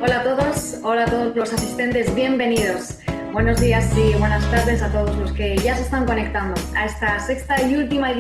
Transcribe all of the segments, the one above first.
Hola a todos los asistentes, bienvenidos. Buenos días y buenas tardes a todos los que ya se están conectando a esta sexta y última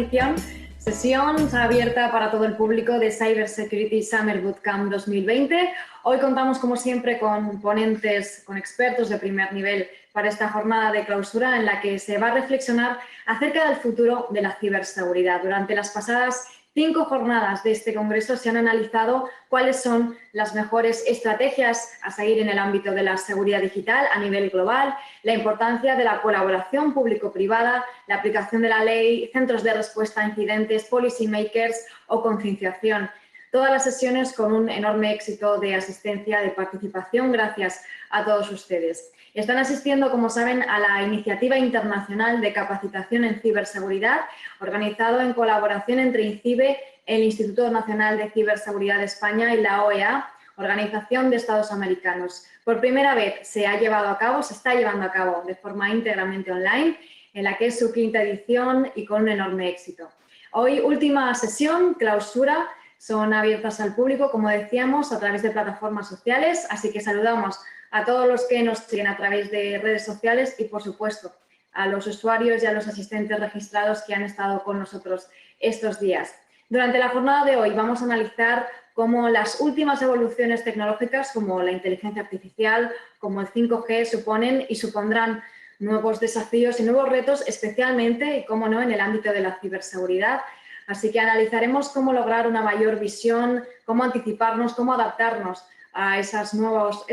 sesión abierta para todo el público de Cybersecurity Summer Bootcamp 2020. Hoy contamos, como siempre, con ponentes, con expertos de primer nivel para esta jornada de clausura en la que se va a reflexionar acerca del futuro de la ciberseguridad. Durante las pasadas 5 jornadas de este congreso se han analizado cuáles son las mejores estrategias a seguir en el ámbito de la seguridad digital a nivel global, la importancia de la colaboración público-privada, la aplicación de la ley, centros de respuesta a incidentes, policy makers o concienciación. Todas las sesiones con un enorme éxito de asistencia, de participación, gracias a todos ustedes. Están asistiendo, como saben, a la Iniciativa Internacional de Capacitación en Ciberseguridad, organizado en colaboración entre INCIBE, el Instituto Nacional de Ciberseguridad de España y la OEA, Organización de Estados Americanos. Por primera vez se está llevando a cabo de forma íntegramente online, en la que es su 5ª edición y con un enorme éxito. Hoy, última sesión, clausura, son abiertas al público, como decíamos, a través de plataformas sociales, así que saludamos a todos los que nos siguen a través de redes sociales y, por supuesto, a los usuarios y a los asistentes registrados que han estado con nosotros estos días. Durante la jornada de hoy vamos a analizar cómo las últimas evoluciones tecnológicas, como la inteligencia artificial, como el 5G, suponen y supondrán nuevos desafíos y nuevos retos, especialmente, y cómo no, en el ámbito de la ciberseguridad. Así que analizaremos cómo lograr una mayor visión, cómo anticiparnos, cómo adaptarnos a esos nuevos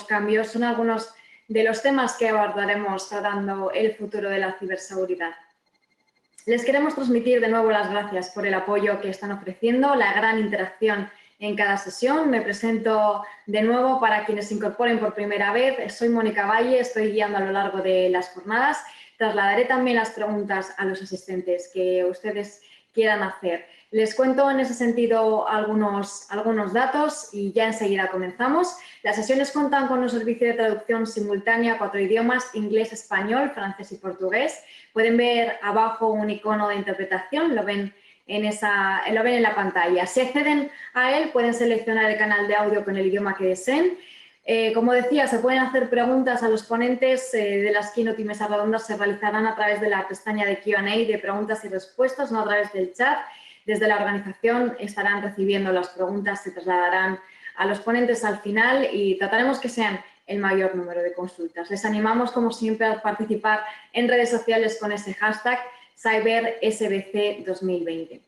cambios. Son algunos de los temas que abordaremos tratando el futuro de la ciberseguridad. Les queremos transmitir de nuevo las gracias por el apoyo que están ofreciendo, la gran interacción en cada sesión. Me presento de nuevo para quienes se incorporen por primera vez. Soy Mónica Valle, estoy guiando a lo largo de las jornadas. Trasladaré también las preguntas a los asistentes que ustedes quieran hacer. Les cuento en ese sentido algunos datos y ya enseguida comenzamos. Las sesiones cuentan con un servicio de traducción simultánea a 4 idiomas, inglés, español, francés y portugués. Pueden ver abajo un icono de interpretación, lo ven en la pantalla. Si acceden a él, pueden seleccionar el canal de audio con el idioma que deseen. Como decía, se pueden hacer preguntas a los ponentes de las keynote y mesas redondas, se realizarán a través de la pestaña de Q&A de preguntas y respuestas, no a través del chat. Desde la organización estarán recibiendo las preguntas, se trasladarán a los ponentes al final y trataremos que sean el mayor número de consultas. Les animamos, como siempre, a participar en redes sociales con ese hashtag CyberSBC2020.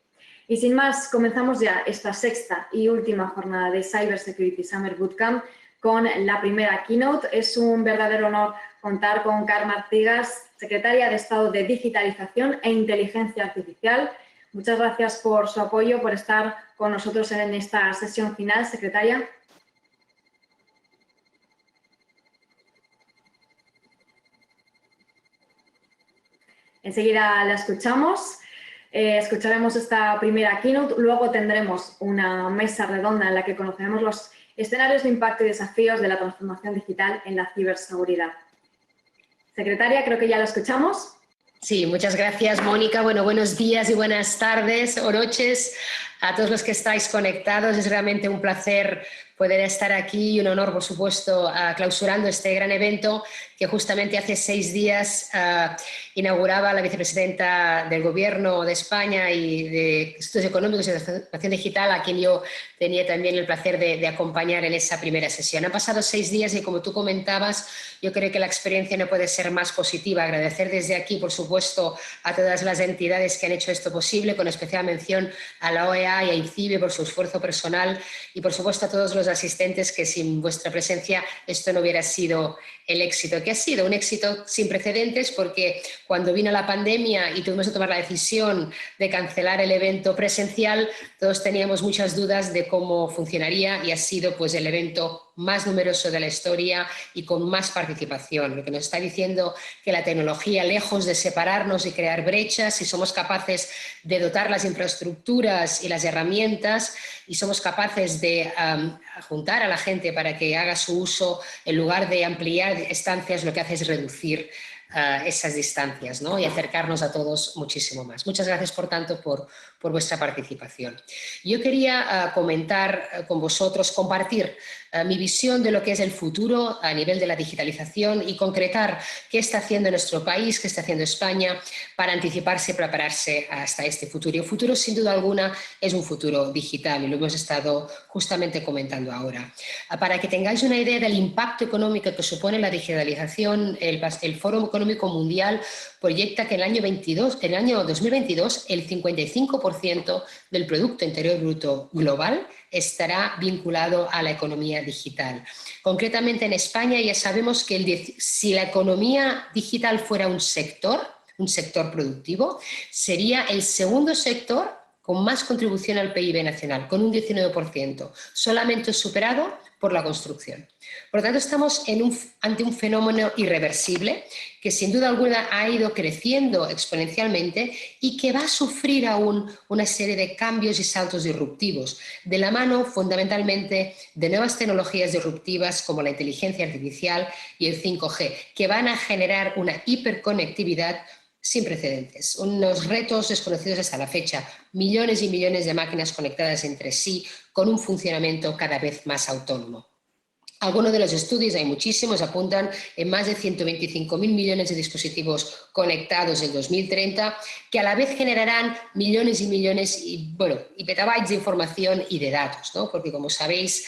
Y sin más, comenzamos ya esta sexta y última jornada de Cybersecurity Summer Bootcamp con la primera keynote. Es un verdadero honor contar con Carmen Artigas, secretaria de Estado de Digitalización e Inteligencia Artificial. Muchas gracias por su apoyo, por estar con nosotros en esta sesión final, secretaria. Enseguida la escuchamos. Escucharemos esta primera keynote, luego tendremos una mesa redonda en la que conoceremos los escenarios de impacto y desafíos de la transformación digital en la ciberseguridad. Secretaria, creo que ya la escuchamos. Sí, muchas gracias, Mónica. Bueno, buenos días y buenas tardes o noches a todos los que estáis conectados. Es realmente un placer poder estar aquí y un honor, por supuesto, clausurando este gran evento que justamente hace 6 días inauguraba la vicepresidenta del Gobierno de España y de Estudios Económicos y de Transformación Digital, a quien yo tenía también el placer de acompañar en esa primera sesión. Han pasado 6 días y, como tú comentabas, yo creo que la experiencia no puede ser más positiva. Agradecer desde aquí, por supuesto, a todas las entidades que han hecho esto posible, con especial mención a la OEA y a INCIBE por su esfuerzo personal y, por supuesto, a todos los asistentes que sin vuestra presencia esto no hubiera sido el éxito que ha sido. Un éxito sin precedentes porque cuando vino la pandemia y tuvimos que tomar la decisión de cancelar el evento presencial, todos teníamos muchas dudas de cómo funcionaría y ha sido pues el evento más numeroso de la historia y con más participación, lo que nos está diciendo que la tecnología, lejos de separarnos y crear brechas, si somos capaces de dotar las infraestructuras y las herramientas y somos capaces de juntar a la gente para que haga su uso, en lugar de ampliar estancias, lo que hace es reducir esas distancias, ¿no? Y acercarnos a todos muchísimo más. Muchas gracias, por tanto, por vuestra participación. Yo quería comentar con vosotros, compartir mi visión de lo que es el futuro a nivel de la digitalización y concretar qué está haciendo nuestro país, qué está haciendo España para anticiparse y prepararse hasta este futuro. Y el futuro, sin duda alguna, es un futuro digital y lo hemos estado justamente comentando ahora. Para que tengáis una idea del impacto económico que supone la digitalización, el Foro Económico Mundial proyecta que en el año 2022 el 55% del Producto Interior Bruto global estará vinculado a la economía digital. Concretamente en España ya sabemos que si la economía digital fuera un sector productivo, sería el segundo sector con más contribución al PIB nacional, con un 19%, solamente superado por la construcción. Por lo tanto, estamos ante un fenómeno irreversible que sin duda alguna ha ido creciendo exponencialmente y que va a sufrir aún una serie de cambios y saltos disruptivos, de la mano fundamentalmente de nuevas tecnologías disruptivas como la inteligencia artificial y el 5G, que van a generar una hiperconectividad sin precedentes, unos retos desconocidos hasta la fecha, millones y millones de máquinas conectadas entre sí con un funcionamiento cada vez más autónomo. Algunos de los estudios, hay muchísimos, apuntan en más de 125.000 millones de dispositivos conectados en 2030, que a la vez generarán millones y millones y petabytes de información y de datos, ¿no? Porque como sabéis,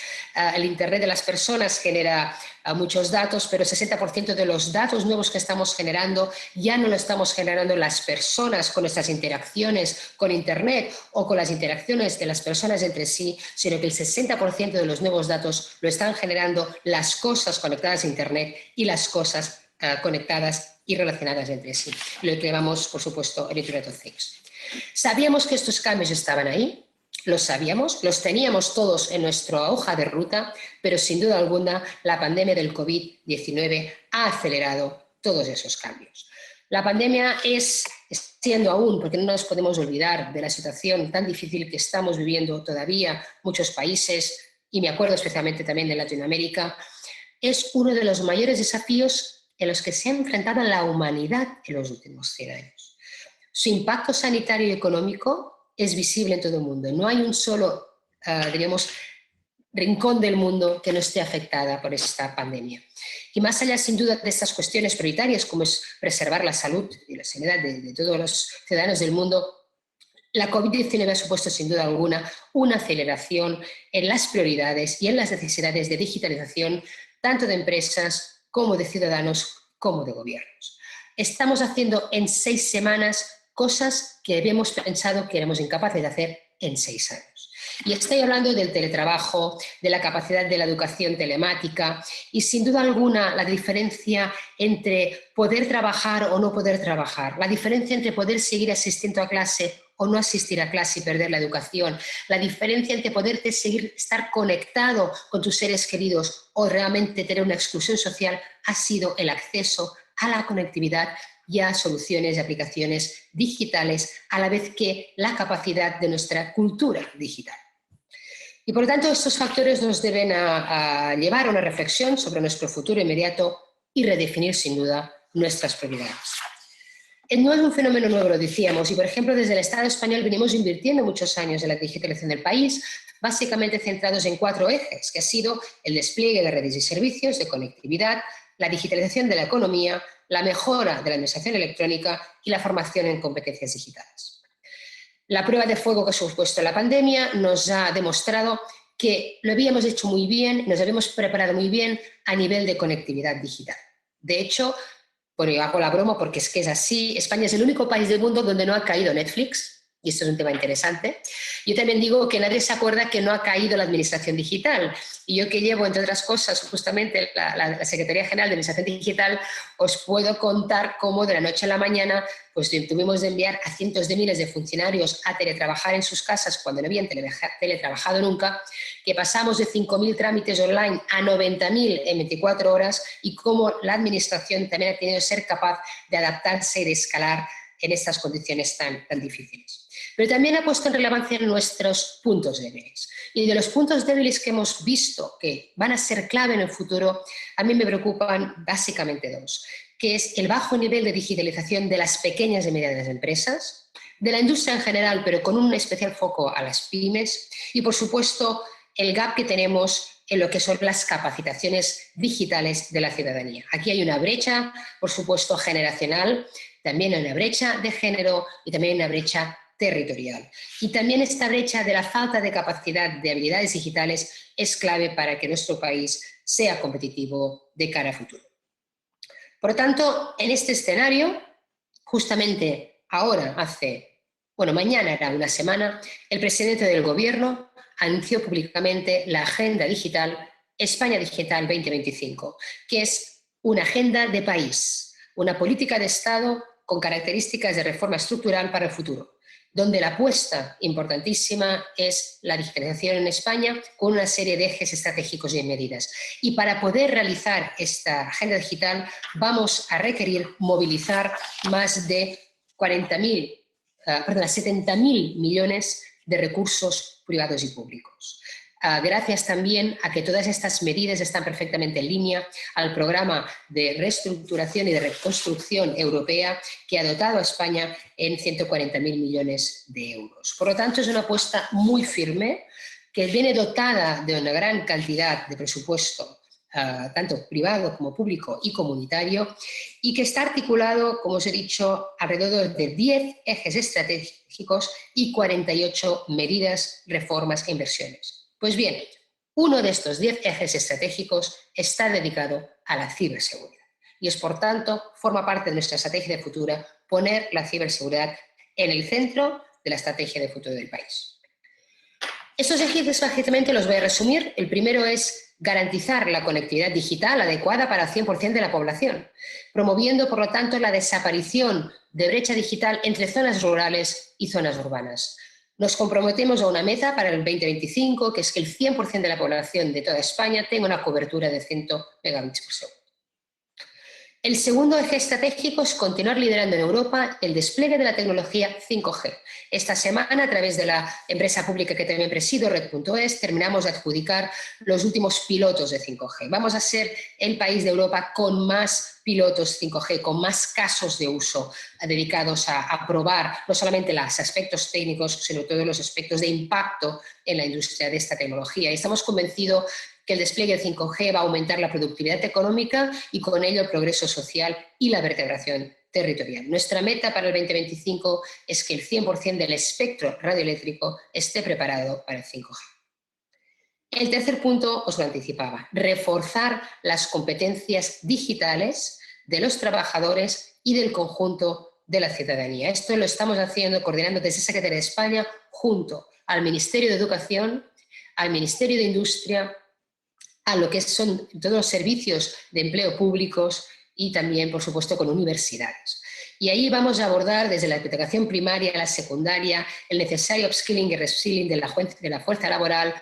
el Internet de las personas genera muchos datos, pero el 60% de los datos nuevos que estamos generando ya no lo estamos generando las personas con nuestras interacciones con Internet o con las interacciones de las personas entre sí, sino que el 60% de los nuevos datos lo están generando las cosas conectadas a Internet y las cosas conectadas y relacionadas entre sí. Lo que llamamos, por supuesto, el Internet of Things. Sabíamos que estos cambios estaban ahí, los sabíamos, los teníamos todos en nuestra hoja de ruta, pero sin duda alguna la pandemia del COVID-19 ha acelerado todos esos cambios. La pandemia es siendo aún, porque no nos podemos olvidar de la situación tan difícil que estamos viviendo todavía muchos países, y me acuerdo especialmente también de Latinoamérica, es uno de los mayores desafíos en los que se ha enfrentado la humanidad en los últimos 100 años. Su impacto sanitario y económico es visible en todo el mundo. No hay un solo, rincón del mundo que no esté afectada por esta pandemia. Y más allá, sin duda, de estas cuestiones prioritarias, como es preservar la salud y la sanidad de todos los ciudadanos del mundo, la COVID-19 ha supuesto, sin duda alguna, una aceleración en las prioridades y en las necesidades de digitalización, tanto de empresas como de ciudadanos, como de gobiernos. Estamos haciendo en 6 semanas cosas que habíamos pensado que éramos incapaces de hacer en 6 años. Y estoy hablando del teletrabajo, de la capacidad de la educación telemática y sin duda alguna la diferencia entre poder trabajar o no poder trabajar, la diferencia entre poder seguir asistiendo a clase o no asistir a clase y perder la educación, la diferencia entre poderte estar conectado con tus seres queridos o realmente tener una exclusión social ha sido el acceso a la conectividad y a soluciones y aplicaciones digitales, a la vez que la capacidad de nuestra cultura digital. Y por lo tanto, estos factores nos deben llevar a una reflexión sobre nuestro futuro inmediato y redefinir, sin duda, nuestras prioridades. No es un fenómeno nuevo, lo decíamos, y por ejemplo, desde el Estado español venimos invirtiendo muchos años en la digitalización del país, básicamente centrados en 4 ejes, que ha sido el despliegue de redes y servicios de conectividad, la digitalización de la economía, la mejora de la administración electrónica y la formación en competencias digitales. La prueba de fuego que ha supuesto la pandemia nos ha demostrado que lo habíamos hecho muy bien, nos habíamos preparado muy bien a nivel de conectividad digital. De hecho, bueno, yo hago la broma porque es que es así, España es el único país del mundo donde no ha caído Netflix, y esto es un tema interesante. Yo también digo que nadie se acuerda que no ha caído la administración digital. Y yo que llevo, entre otras cosas, justamente la Secretaría General de Administración Digital, os puedo contar cómo de la noche a la mañana pues tuvimos de enviar a cientos de miles de funcionarios a teletrabajar en sus casas cuando no habían teletrabajado nunca, que pasamos de 5.000 trámites online a 90.000 en 24 horas y cómo la administración también ha tenido que ser capaz de adaptarse y de escalar en estas condiciones tan difíciles. Pero también ha puesto en relevancia nuestros puntos débiles. Y de los puntos débiles que hemos visto que van a ser clave en el futuro, a mí me preocupan básicamente 2, que es el bajo nivel de digitalización de las pequeñas y medianas empresas, de la industria en general, pero con un especial foco a las pymes, y por supuesto el gap que tenemos en lo que son las capacitaciones digitales de la ciudadanía. Aquí hay una brecha, por supuesto, generacional, también hay una brecha de género y también hay una brecha territorial. Y también esta brecha de la falta de capacidad de habilidades digitales es clave para que nuestro país sea competitivo de cara a futuro. Por lo tanto, en este escenario, justamente ahora, mañana era una semana, el presidente del Gobierno anunció públicamente la Agenda Digital España Digital 2025, que es una agenda de país, una política de Estado con características de reforma estructural para el futuro, donde la apuesta importantísima es la digitalización en España con una serie de ejes estratégicos y medidas. Y para poder realizar esta agenda digital vamos a requerir movilizar más de 70.000 millones de recursos privados y públicos. Gracias también a que todas estas medidas están perfectamente en línea al programa de reestructuración y de reconstrucción europea que ha dotado a España en 140.000 millones de euros. Por lo tanto, es una apuesta muy firme que viene dotada de una gran cantidad de presupuesto, tanto privado como público y comunitario, y que está articulado, como os he dicho, alrededor de 10 ejes estratégicos y 48 medidas, reformas e inversiones. Pues bien, uno de estos 10 ejes estratégicos está dedicado a la ciberseguridad y es, por tanto, forma parte de nuestra estrategia de futuro poner la ciberseguridad en el centro de la estrategia de futuro del país. Estos ejes básicamente los voy a resumir. El primero es garantizar la conectividad digital adecuada para el 100% de la población, promoviendo, por lo tanto, la desaparición de brecha digital entre zonas rurales y zonas urbanas. Nos comprometemos a una meta para el 2025, que es que el 100% de la población de toda España tenga una cobertura de 100 megabits por segundo. El segundo eje estratégico es continuar liderando en Europa el despliegue de la tecnología 5G. Esta semana, a través de la empresa pública que también presido, Red.es, terminamos de adjudicar los últimos pilotos de 5G. Vamos a ser el país de Europa con más pilotos 5G, con más casos de uso dedicados a probar no solamente los aspectos técnicos, sino todos los aspectos de impacto en la industria de esta tecnología. Y estamos convencidos que el despliegue del 5G va a aumentar la productividad económica y con ello el progreso social y la vertebración territorial. Nuestra meta para el 2025 es que el 100% del espectro radioeléctrico esté preparado para el 5G. El tercer punto, os lo anticipaba, reforzar las competencias digitales de los trabajadores y del conjunto de la ciudadanía. Esto lo estamos haciendo, coordinando desde Secretaría de España junto al Ministerio de Educación, al Ministerio de Industria, a lo que son todos los servicios de empleo públicos y también, por supuesto, con universidades. Y ahí vamos a abordar desde la educación primaria a la secundaria el necesario upskilling y reskilling de la fuerza laboral,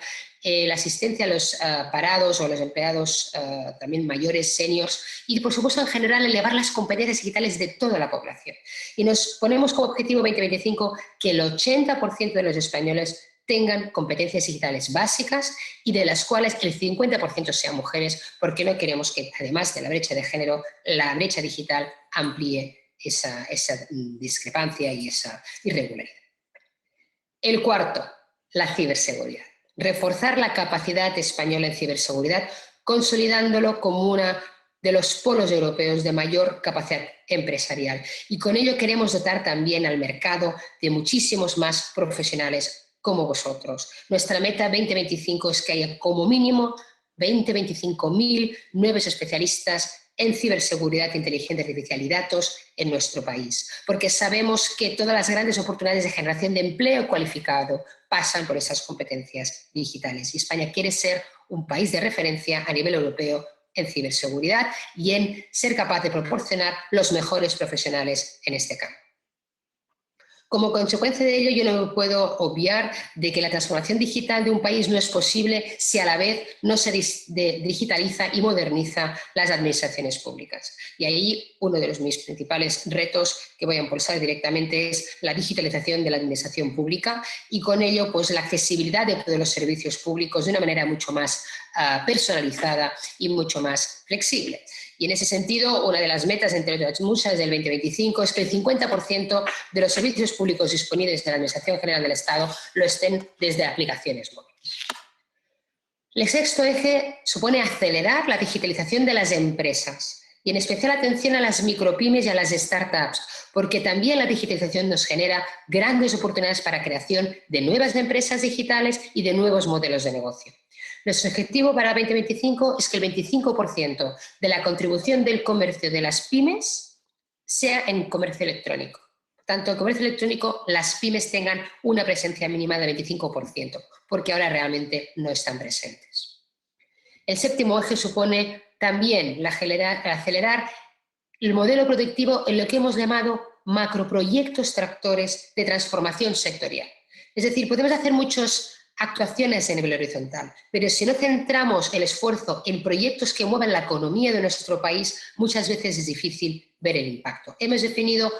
la asistencia a los parados o a los empleados también mayores, seniors, y por supuesto en general elevar las competencias digitales de toda la población. Y nos ponemos como objetivo 2025 que el 80% de los españoles tengan competencias digitales básicas y de las cuales el 50% sean mujeres, porque no queremos que, además de la brecha de género, la brecha digital amplíe esa discrepancia y esa irregularidad. El cuarto, la ciberseguridad. Reforzar la capacidad española en ciberseguridad, consolidándolo como uno de los polos europeos de mayor capacidad empresarial. Y con ello queremos dotar también al mercado de muchísimos más profesionales como vosotros. Nuestra meta 2025 es que haya como mínimo 25.000 nuevos especialistas en ciberseguridad, inteligencia artificial y datos en nuestro país, porque sabemos que todas las grandes oportunidades de generación de empleo cualificado pasan por esas competencias digitales. Y España quiere ser un país de referencia a nivel europeo en ciberseguridad y en ser capaz de proporcionar los mejores profesionales en este campo. Como consecuencia de ello, yo no me puedo obviar de que la transformación digital de un país no es posible si a la vez no se digitaliza y moderniza las administraciones públicas. Y ahí uno de mis principales retos que voy a impulsar directamente es la digitalización de la administración pública y con ello pues, la accesibilidad de todos los servicios públicos de una manera mucho más personalizada y mucho más flexible. Y en ese sentido, una de las metas, entre otras muchas, del 2025 es que el 50% de los servicios públicos disponibles de la Administración General del Estado lo estén desde aplicaciones móviles. El sexto eje supone acelerar la digitalización de las empresas y en especial atención a las micropymes y a las startups, porque también la digitalización nos genera grandes oportunidades para creación de nuevas empresas digitales y de nuevos modelos de negocio. Nuestro objetivo para 2025 es que el 25% de la contribución del comercio de las pymes sea en comercio electrónico. Tanto en comercio electrónico, las pymes tengan una presencia mínima del 25%, porque ahora realmente no están presentes. El séptimo eje supone también acelerar el modelo productivo en lo que hemos llamado macroproyectos tractores de transformación sectorial. Es decir, podemos hacer muchas actuaciones a nivel horizontal, pero si no centramos el esfuerzo en proyectos que muevan la economía de nuestro país, muchas veces es difícil ver el impacto. Hemos definido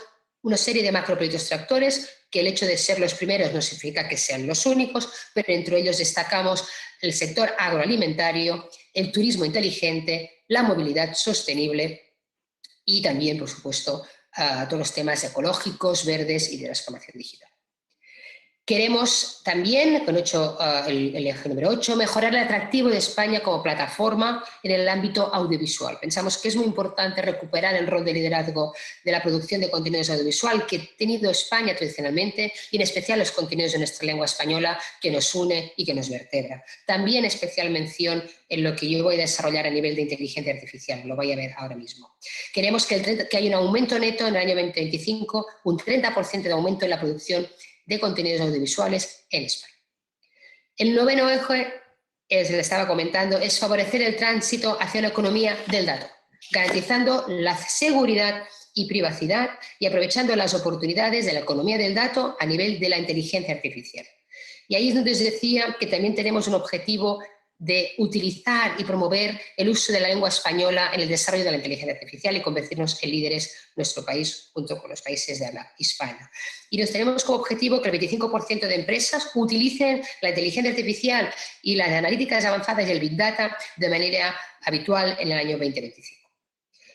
una serie de macroproyectos tractores que el hecho de ser los primeros no significa que sean los únicos, pero entre ellos destacamos el sector agroalimentario, el turismo inteligente, la movilidad sostenible y también, por supuesto, todos los temas ecológicos, verdes y de transformación digital. Queremos también, con el eje número 8, mejorar el atractivo de España como plataforma en el ámbito audiovisual. Pensamos que es muy importante recuperar el rol de liderazgo de la producción de contenidos audiovisual que ha tenido España tradicionalmente y en especial los contenidos de nuestra lengua española que nos une y que nos vertebra. También especial mención en lo que yo voy a desarrollar a nivel de inteligencia artificial, lo voy a ver ahora mismo. Queremos que haya un aumento neto en el año 2025, un 30% de aumento en la producción de contenidos audiovisuales en España. El noveno eje, les estaba comentando, es favorecer el tránsito hacia una economía del dato, garantizando la seguridad y privacidad y aprovechando las oportunidades de la economía del dato a nivel de la inteligencia artificial. Y ahí es donde os decía que también tenemos un objetivo de utilizar y promover el uso de la lengua española en el desarrollo de la inteligencia artificial y convertirnos en líderes en nuestro país junto con los países de habla hispana. Y nos tenemos como objetivo que el 25% de empresas utilicen la inteligencia artificial y las analíticas avanzadas y el Big Data de manera habitual en el año 2025.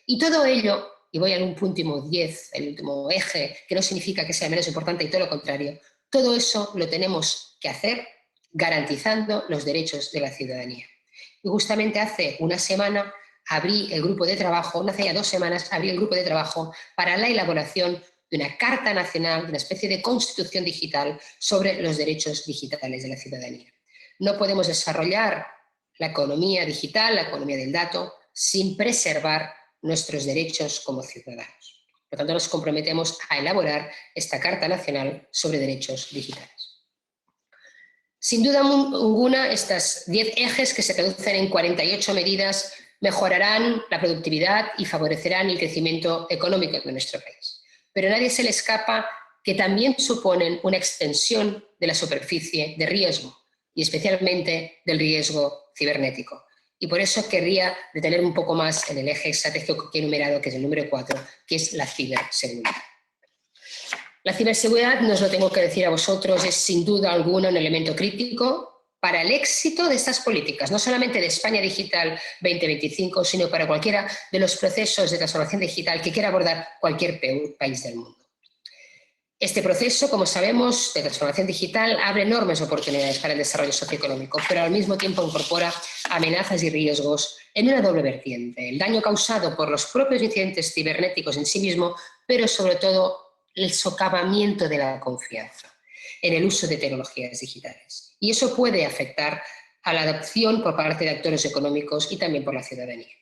Y todo ello, y voy al último 10, el último eje, que no significa que sea menos importante y todo lo contrario, todo eso lo tenemos que hacer garantizando los derechos de la ciudadanía. Y justamente hace una semana abrí el grupo de trabajo, hace ya 2 semanas abrí el grupo de trabajo para la elaboración de una Carta Nacional, de una especie de constitución digital sobre los derechos digitales de la ciudadanía. No podemos desarrollar la economía digital, la economía del dato, sin preservar nuestros derechos como ciudadanos. Por lo tanto, nos comprometemos a elaborar esta Carta Nacional sobre derechos digitales. Sin duda alguna, estos 10 ejes que se traducen en 48 medidas mejorarán la productividad y favorecerán el crecimiento económico de nuestro país. Pero a nadie se le escapa que también suponen una extensión de la superficie de riesgo y especialmente del riesgo cibernético. Y por eso querría detener un poco más en el eje estratégico que he enumerado, que es el número 4, que es la ciberseguridad. La ciberseguridad, no os lo tengo que decir a vosotros, es sin duda alguna un elemento crítico para el éxito de estas políticas, no solamente de España Digital 2025, sino para cualquiera de los procesos de transformación digital que quiera abordar cualquier país del mundo. Este proceso, como sabemos, de transformación digital abre enormes oportunidades para el desarrollo socioeconómico, pero al mismo tiempo incorpora amenazas y riesgos en una doble vertiente. El daño causado por los propios incidentes cibernéticos en sí mismo, pero sobre todo el socavamiento de la confianza en el uso de tecnologías digitales. Y eso puede afectar a la adopción por parte de actores económicos y también por la ciudadanía.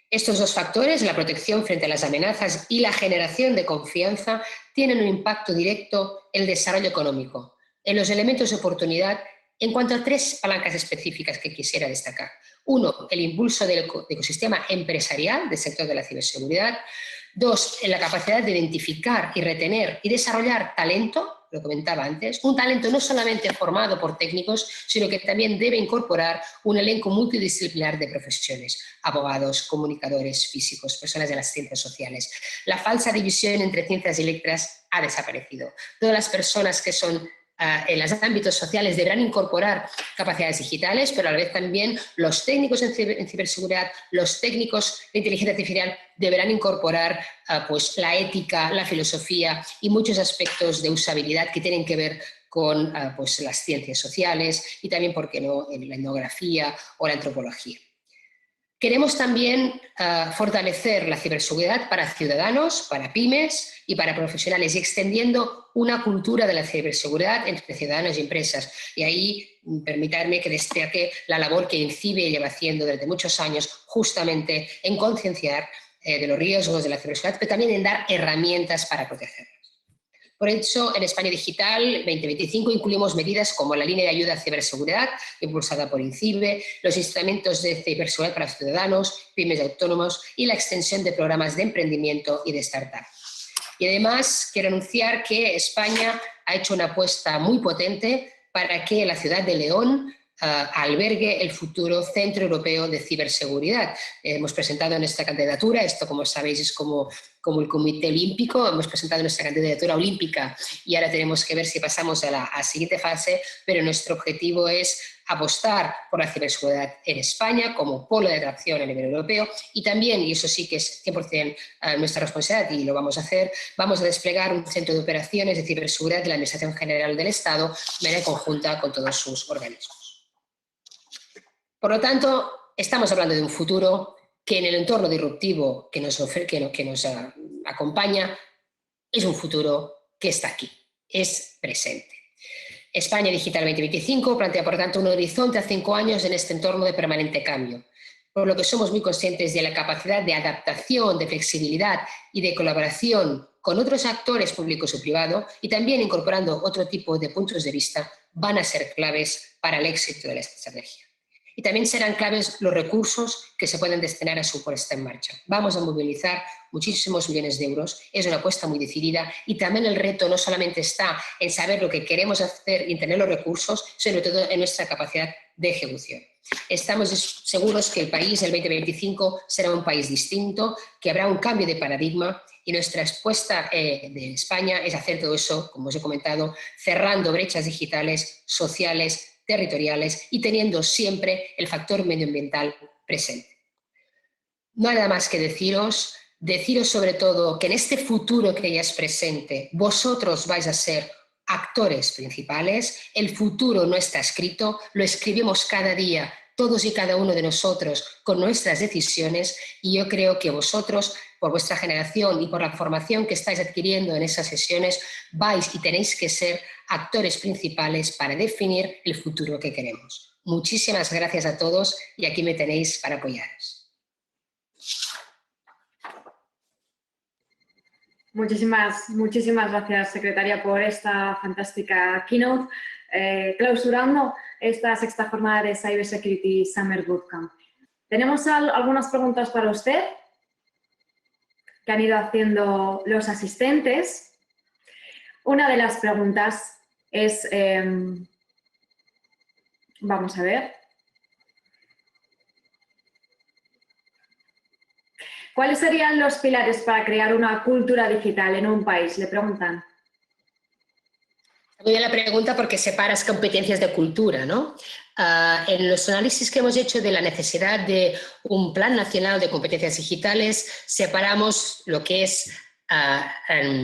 Estos 2 factores, la protección frente a las amenazas y la generación de confianza, tienen un impacto directo en el desarrollo económico, en los elementos de oportunidad, en cuanto a 3 palancas específicas que quisiera destacar. 1, el impulso del ecosistema empresarial del sector de la ciberseguridad. 2, en la capacidad de identificar y retener y desarrollar talento, lo comentaba antes, un talento no solamente formado por técnicos, sino que también debe incorporar un elenco multidisciplinar de profesiones, abogados, comunicadores, físicos, personas de las ciencias sociales. La falsa división entre ciencias y letras ha desaparecido. Todas las personas que son en los ámbitos sociales deberán incorporar capacidades digitales, pero a la vez también los técnicos en ciberseguridad, los técnicos de inteligencia artificial deberán incorporar pues, la ética, la filosofía y muchos aspectos de usabilidad que tienen que ver con pues, las ciencias sociales y también, ¿por qué no?, en la etnografía o la antropología. Queremos también fortalecer la ciberseguridad para ciudadanos, para pymes y para profesionales y extendiendo una cultura de la ciberseguridad entre ciudadanos y empresas. Y ahí permítanme que destaque la labor que INCIBE lleva haciendo desde muchos años justamente en concienciar de los riesgos de la ciberseguridad, pero también en dar herramientas para protegerlos. Por eso, en España Digital 2025 incluimos medidas como la línea de ayuda a ciberseguridad, impulsada por INCIBE, los instrumentos de ciberseguridad para ciudadanos, pymes y autónomos y la extensión de programas de emprendimiento y de startup. Y además, quiero anunciar que España ha hecho una apuesta muy potente para que la ciudad de León albergue el futuro Centro Europeo de Ciberseguridad. Hemos presentado nuestra candidatura, esto como sabéis es como el Comité Olímpico, hemos presentado nuestra candidatura olímpica y ahora tenemos que ver si pasamos a la siguiente fase, pero nuestro objetivo es apostar por la ciberseguridad en España como polo de atracción a nivel europeo y también, y eso sí que es 100% nuestra responsabilidad y lo vamos a hacer, vamos a desplegar un centro de operaciones de ciberseguridad de la Administración General del Estado de manera conjunta con todos sus organismos. Por lo tanto, estamos hablando de un futuro que en el entorno disruptivo que nos acompaña es un futuro que está aquí, es presente. España Digital 2025 plantea, por tanto, un horizonte a 5 años en este entorno de permanente cambio, por lo que somos muy conscientes de la capacidad de adaptación, de flexibilidad y de colaboración con otros actores públicos y privados y también incorporando otro tipo de puntos de vista van a ser claves para el éxito de la estrategia. Y también serán claves los recursos que se pueden destinar a su puesta en marcha. Vamos a movilizar muchísimos millones de euros, es una apuesta muy decidida y también el reto no solamente está en saber lo que queremos hacer y tener los recursos, sobre todo en nuestra capacidad de ejecución. Estamos seguros que el país, el 2025, será un país distinto, que habrá un cambio de paradigma y nuestra respuesta de España es hacer todo eso, como os he comentado, cerrando brechas digitales, sociales, territoriales y teniendo siempre el factor medioambiental presente. Nada más que deciros sobre todo que en este futuro que ya es presente, vosotros vais a ser actores principales, el futuro no está escrito, lo escribimos cada día, todos y cada uno de nosotros, con nuestras decisiones y yo creo que vosotros, por vuestra generación y por la formación que estáis adquiriendo en esas sesiones, vais y tenéis que ser actores principales para definir el futuro que queremos. Muchísimas gracias a todos y aquí me tenéis para apoyaros. Muchísimas gracias, secretaria, por esta fantástica keynote, clausurando esta 6ª jornada de Cybersecurity Summer Bootcamp. Tenemos algunas preguntas para usted que han ido haciendo los asistentes. Una de las preguntas es, vamos a ver, ¿cuáles serían los pilares para crear una cultura digital en un país? Le preguntan. Muy bien la pregunta porque separas competencias de cultura, ¿no? En los análisis que hemos hecho de la necesidad de un plan nacional de competencias digitales, separamos lo que es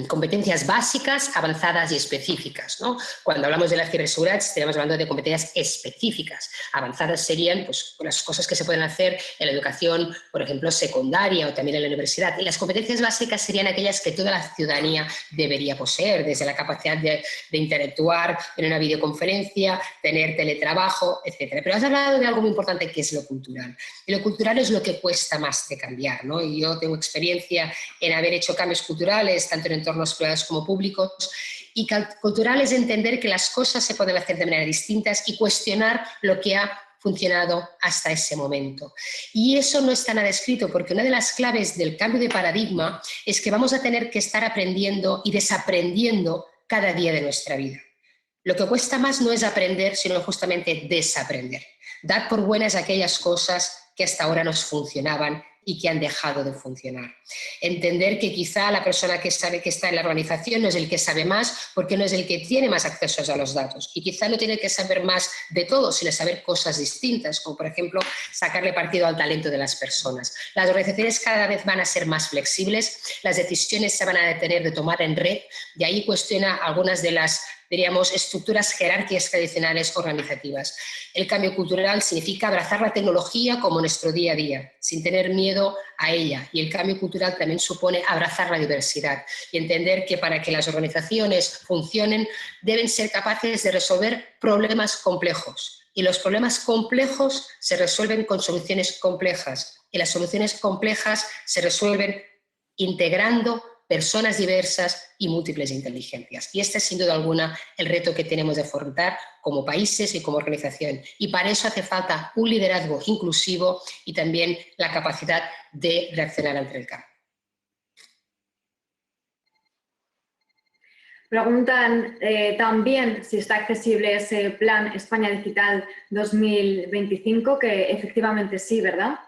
competencias básicas, avanzadas y específicas, ¿no? Cuando hablamos de la ciberseguridad estaríamos hablando de competencias específicas. Avanzadas serían pues, las cosas que se pueden hacer en la educación, por ejemplo, secundaria o también en la universidad. Y las competencias básicas serían aquellas que toda la ciudadanía debería poseer, desde la capacidad de interactuar en una videoconferencia, tener teletrabajo, etc. Pero has hablado de algo muy importante que es lo cultural. Y lo cultural es lo que cuesta más de cambiar, ¿no? Y yo tengo experiencia en haber hecho cambios culturales, tanto en entornos privados como públicos, y cultural es entender que las cosas se pueden hacer de manera distintas y cuestionar lo que ha funcionado hasta ese momento. Y eso no está nada escrito, porque una de las claves del cambio de paradigma es que vamos a tener que estar aprendiendo y desaprendiendo cada día de nuestra vida. Lo que cuesta más no es aprender, sino justamente desaprender. Dar por buenas aquellas cosas que hasta ahora nos funcionaban y que han dejado de funcionar. Entender que quizá la persona que sabe que está en la organización no es el que sabe más, porque no es el que tiene más acceso a los datos. Y quizá no tiene que saber más de todo, sino saber cosas distintas, como por ejemplo sacarle partido al talento de las personas. Las organizaciones cada vez van a ser más flexibles, las decisiones se van a detener de tomar en red, y ahí cuestiona algunas de las diríamos, estructuras jerárquicas tradicionales organizativas. El cambio cultural significa abrazar la tecnología como nuestro día a día, sin tener miedo a ella. Y el cambio cultural también supone abrazar la diversidad y entender que para que las organizaciones funcionen deben ser capaces de resolver problemas complejos. Y los problemas complejos se resuelven con soluciones complejas. Y las soluciones complejas se resuelven integrando personas diversas y múltiples inteligencias. Y este es, sin duda alguna, el reto que tenemos de afrontar como países y como organización. Y para eso hace falta un liderazgo inclusivo y también la capacidad de reaccionar ante el cambio. Preguntan también si está accesible ese Plan España Digital 2025, que efectivamente sí, ¿verdad?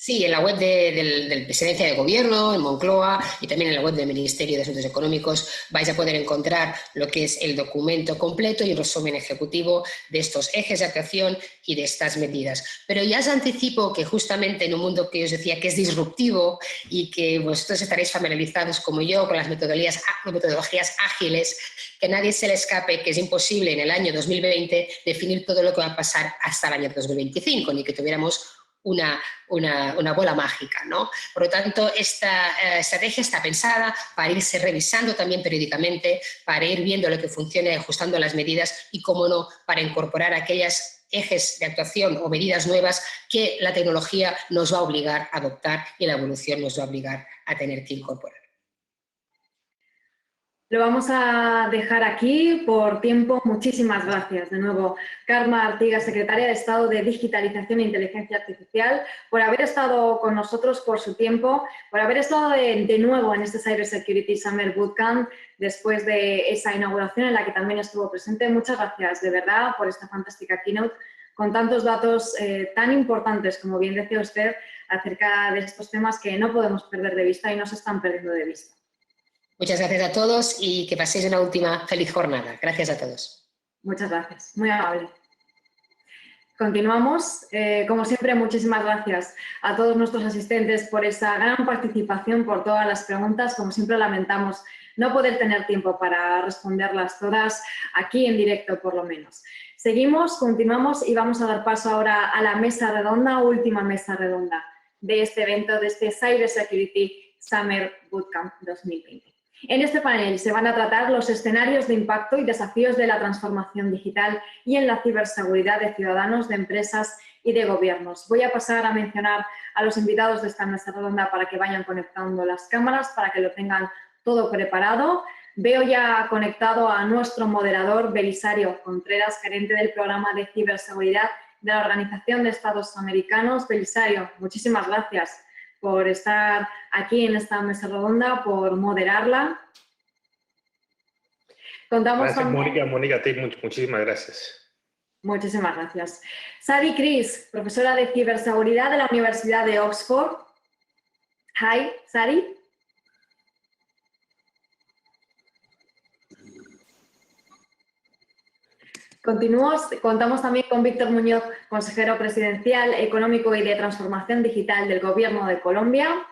Sí, en la web de la Presidencia de Gobierno, en Moncloa, y también en la web del Ministerio de Asuntos Económicos vais a poder encontrar lo que es el documento completo y un resumen ejecutivo de estos ejes de actuación y de estas medidas. Pero ya os anticipo que justamente en un mundo que os decía que es disruptivo y que vosotros estaréis familiarizados como yo con las metodologías ágiles, que nadie se le escape que es imposible en el año 2020 definir todo lo que va a pasar hasta el año 2025, ni que tuviéramos una bola mágica, ¿no? Por lo tanto, esta estrategia está pensada para irse revisando también periódicamente, para ir viendo lo que funciona, ajustando las medidas y, cómo no, para incorporar aquellas ejes de actuación o medidas nuevas que la tecnología nos va a obligar a adoptar y la evolución nos va a obligar a tener que incorporar. Lo vamos a dejar aquí por tiempo. Muchísimas gracias de nuevo, Carme Artigas, secretaria de Estado de Digitalización e Inteligencia Artificial, por haber estado con nosotros, por su tiempo, por haber estado de nuevo en este Cybersecurity Summer Bootcamp después de esa inauguración en la que también estuvo presente. Muchas gracias de verdad por esta fantástica keynote con tantos datos tan importantes, como bien decía usted, acerca de estos temas que no podemos perder de vista y no se están perdiendo de vista. Muchas gracias a todos y que paséis una última feliz jornada. Gracias a todos. Muchas gracias, muy amable. Continuamos. Como siempre, muchísimas gracias a todos nuestros asistentes por esa gran participación, por todas las preguntas. Como siempre, lamentamos no poder tener tiempo para responderlas todas aquí en directo, por lo menos. Seguimos, continuamos y vamos a dar paso ahora a la mesa redonda, última mesa redonda de este evento, de este Cybersecurity Summer Bootcamp 2020. En este panel se van a tratar los escenarios de impacto y desafíos de la transformación digital y en la ciberseguridad de ciudadanos, de empresas y de gobiernos. Voy a pasar a mencionar a los invitados de esta mesa redonda para que vayan conectando las cámaras, para que lo tengan todo preparado. Veo ya conectado a nuestro moderador, Belisario Contreras, gerente del programa de ciberseguridad de la Organización de Estados Americanos. Belisario, muchísimas gracias por estar aquí en esta mesa redonda, por moderarla. Gracias, Mónica, a ti muchísimas gracias. Muchísimas gracias. Sari Cris, profesora de ciberseguridad de la Universidad de Oxford. Hi, Sari. Contamos también con Víctor Muñoz, consejero presidencial, económico y de transformación digital del Gobierno de Colombia.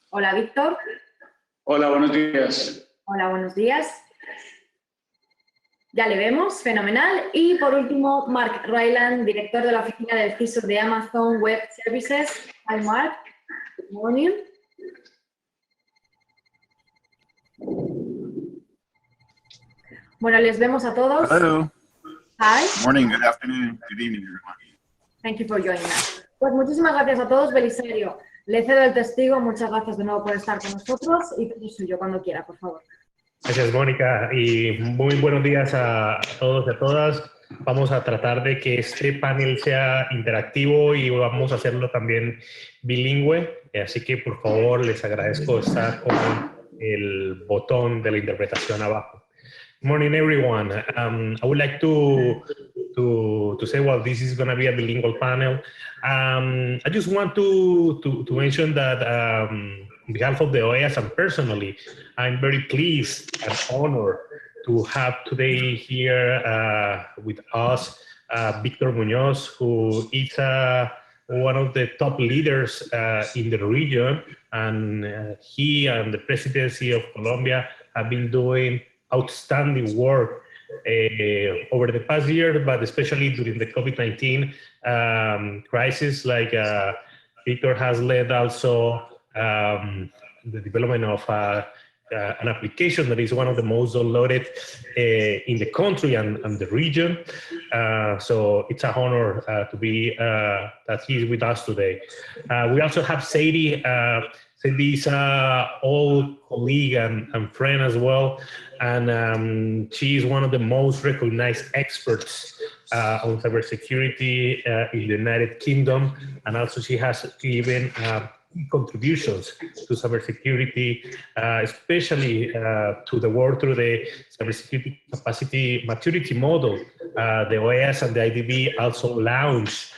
Hola, Víctor. Hola, buenos días. Hola, buenos días. Ya le vemos, fenomenal. Y por último, Mark Ryland, director de la oficina del CISO de Amazon Web Services. Hi, Mark. Good morning. Bueno, les vemos a todos. Hello. Hi. Morning, good afternoon, good evening, everyone. Thank you for joining us. Pues muchísimas gracias a todos. Belisario, le cedo el testigo. Muchas gracias de nuevo por estar con nosotros y todo suyo cuando quiera, por favor. Gracias, Mónica, y muy buenos días a todos y a todas. Vamos a tratar de que este panel sea interactivo y vamos a hacerlo también bilingüe, así que por favor les agradezco estar con el botón de la interpretación abajo. Good morning, everyone. I would like to say, well, this is going to be a bilingual panel. I just want to mention that on behalf of the OEAS and personally, I'm very pleased and honored to have today here with us Víctor Muñoz, who is one of the top leaders in the region, and he and the presidency of Colombia have been doing outstanding work over the past year, but especially during the COVID-19 crisis. Like Victor has led also the development of an application that is one of the most downloaded in the country and the region. So it's an honor to be that he's with us today. We also have Sadie. Sadie is an old colleague and friend as well. And she is one of the most recognized experts on cybersecurity in the United Kingdom. And also she has given contributions to cybersecurity, especially to the work through the cybersecurity capacity maturity model. The OAS and the IDB also launched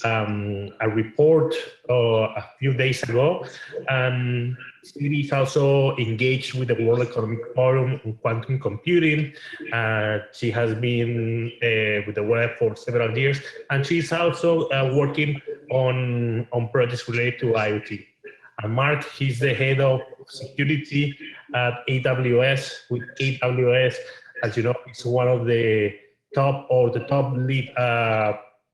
a report a few days ago, and it is also engaged with the World Economic Forum on quantum computing. She has been with the web for several years, and she's also working on projects related to IoT. And Mark, he's the head of security at AWS. With AWS, as you know, it's one of the top lead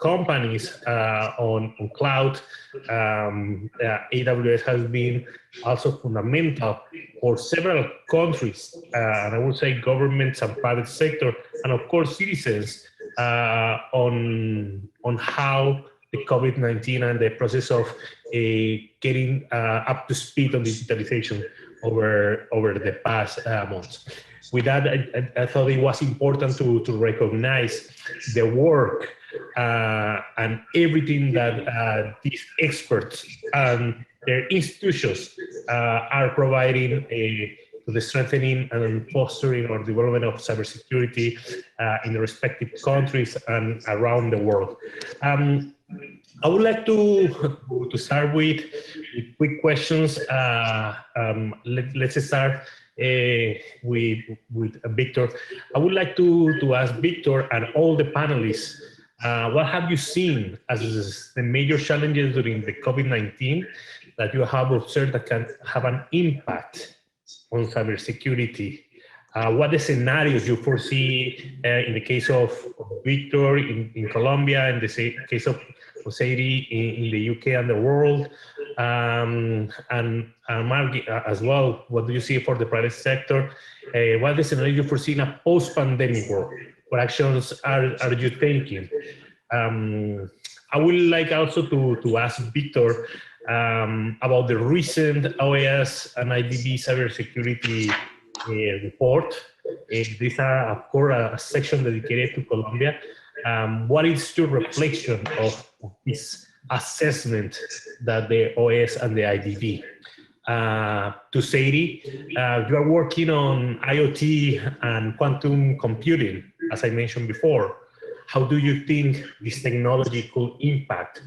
companies on cloud. AWS has been also fundamental for several countries, and I would say governments and private sector, and of course citizens, on how the COVID-19 and the process of getting up to speed on digitalization over the past months. With that, I thought it was important to recognize the work and everything that these experts and their institutions are providing to the strengthening and fostering or development of cybersecurity in the respective countries and around the world. I would like to start with quick questions. Let's start with Victor. I would like to ask Victor and all the panelists, what have you seen as the major challenges during the COVID-19 that you have observed that can have an impact on cybersecurity? What the scenarios you foresee in the case of Victor in Colombia, in the case of Sadie in the UK and the world, and Mark as well, what do you see for the private sector? What are the scenarios you foresee in a post-pandemic world? What actions are you taking? I would like also to ask Victor about the recent OAS and IDB cybersecurity report. This is, of course, a section dedicated to Colombia. What is your reflection of this assessment that the OAS and the IDB? To Sadie, you are working on IoT and quantum computing, as I mentioned before. How do you think this technology could impact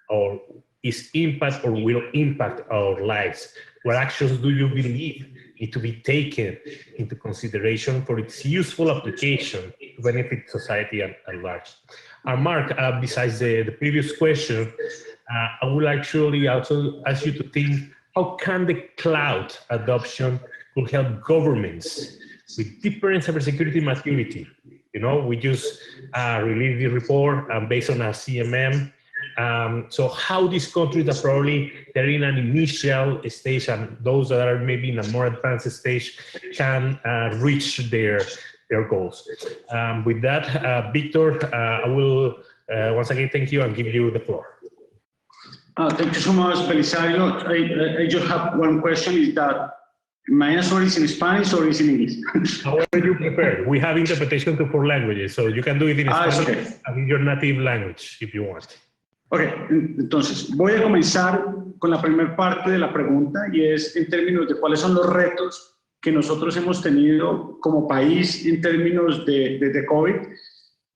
or will impact our lives? What actions do you believe need to be taken into consideration for its useful application to benefit society at large? And Mark, besides the previous question, I would actually also ask you to think, how can the cloud adoption could help governments with different cybersecurity maturity? You know, we just released the report based on a CMM. So how these countries that probably they're in an initial stage and those that are maybe in a more advanced stage can reach their goals. With that, Victor, I will once again thank you and give you the floor. Thank you so much, Belisario. I just have one question, is that my answer is in Spanish or is in English? However you prefer. We have interpretation to 4 languages, so you can do it in Spanish and in your native language if you want. Ok, entonces voy a comenzar con la primera parte de la pregunta, y es en términos de cuáles son los retos que nosotros hemos tenido como país en términos de COVID,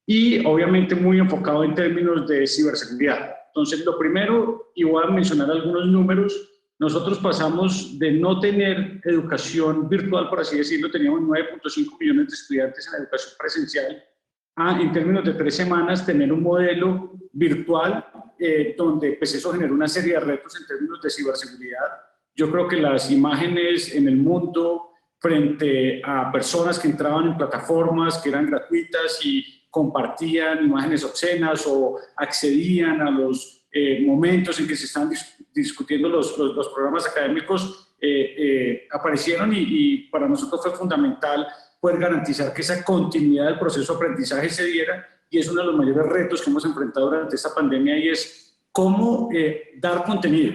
y obviamente muy enfocado en términos de ciberseguridad. Entonces, lo primero, y voy a mencionar algunos números, nosotros pasamos de no tener educación virtual, por así decirlo, teníamos 9.5 millones de estudiantes en educación presencial, a, en términos de 3 semanas, tener un modelo virtual donde pues eso generó una serie de retos en términos de ciberseguridad. Yo creo que las imágenes en el mundo frente a personas que entraban en plataformas que eran gratuitas y compartían imágenes obscenas o accedían a los momentos en que se estaban discutiendo los programas académicos, aparecieron y para nosotros fue fundamental poder garantizar que esa continuidad del proceso de aprendizaje se diera, y es uno de los mayores retos que hemos enfrentado durante esta pandemia, y es cómo dar contenido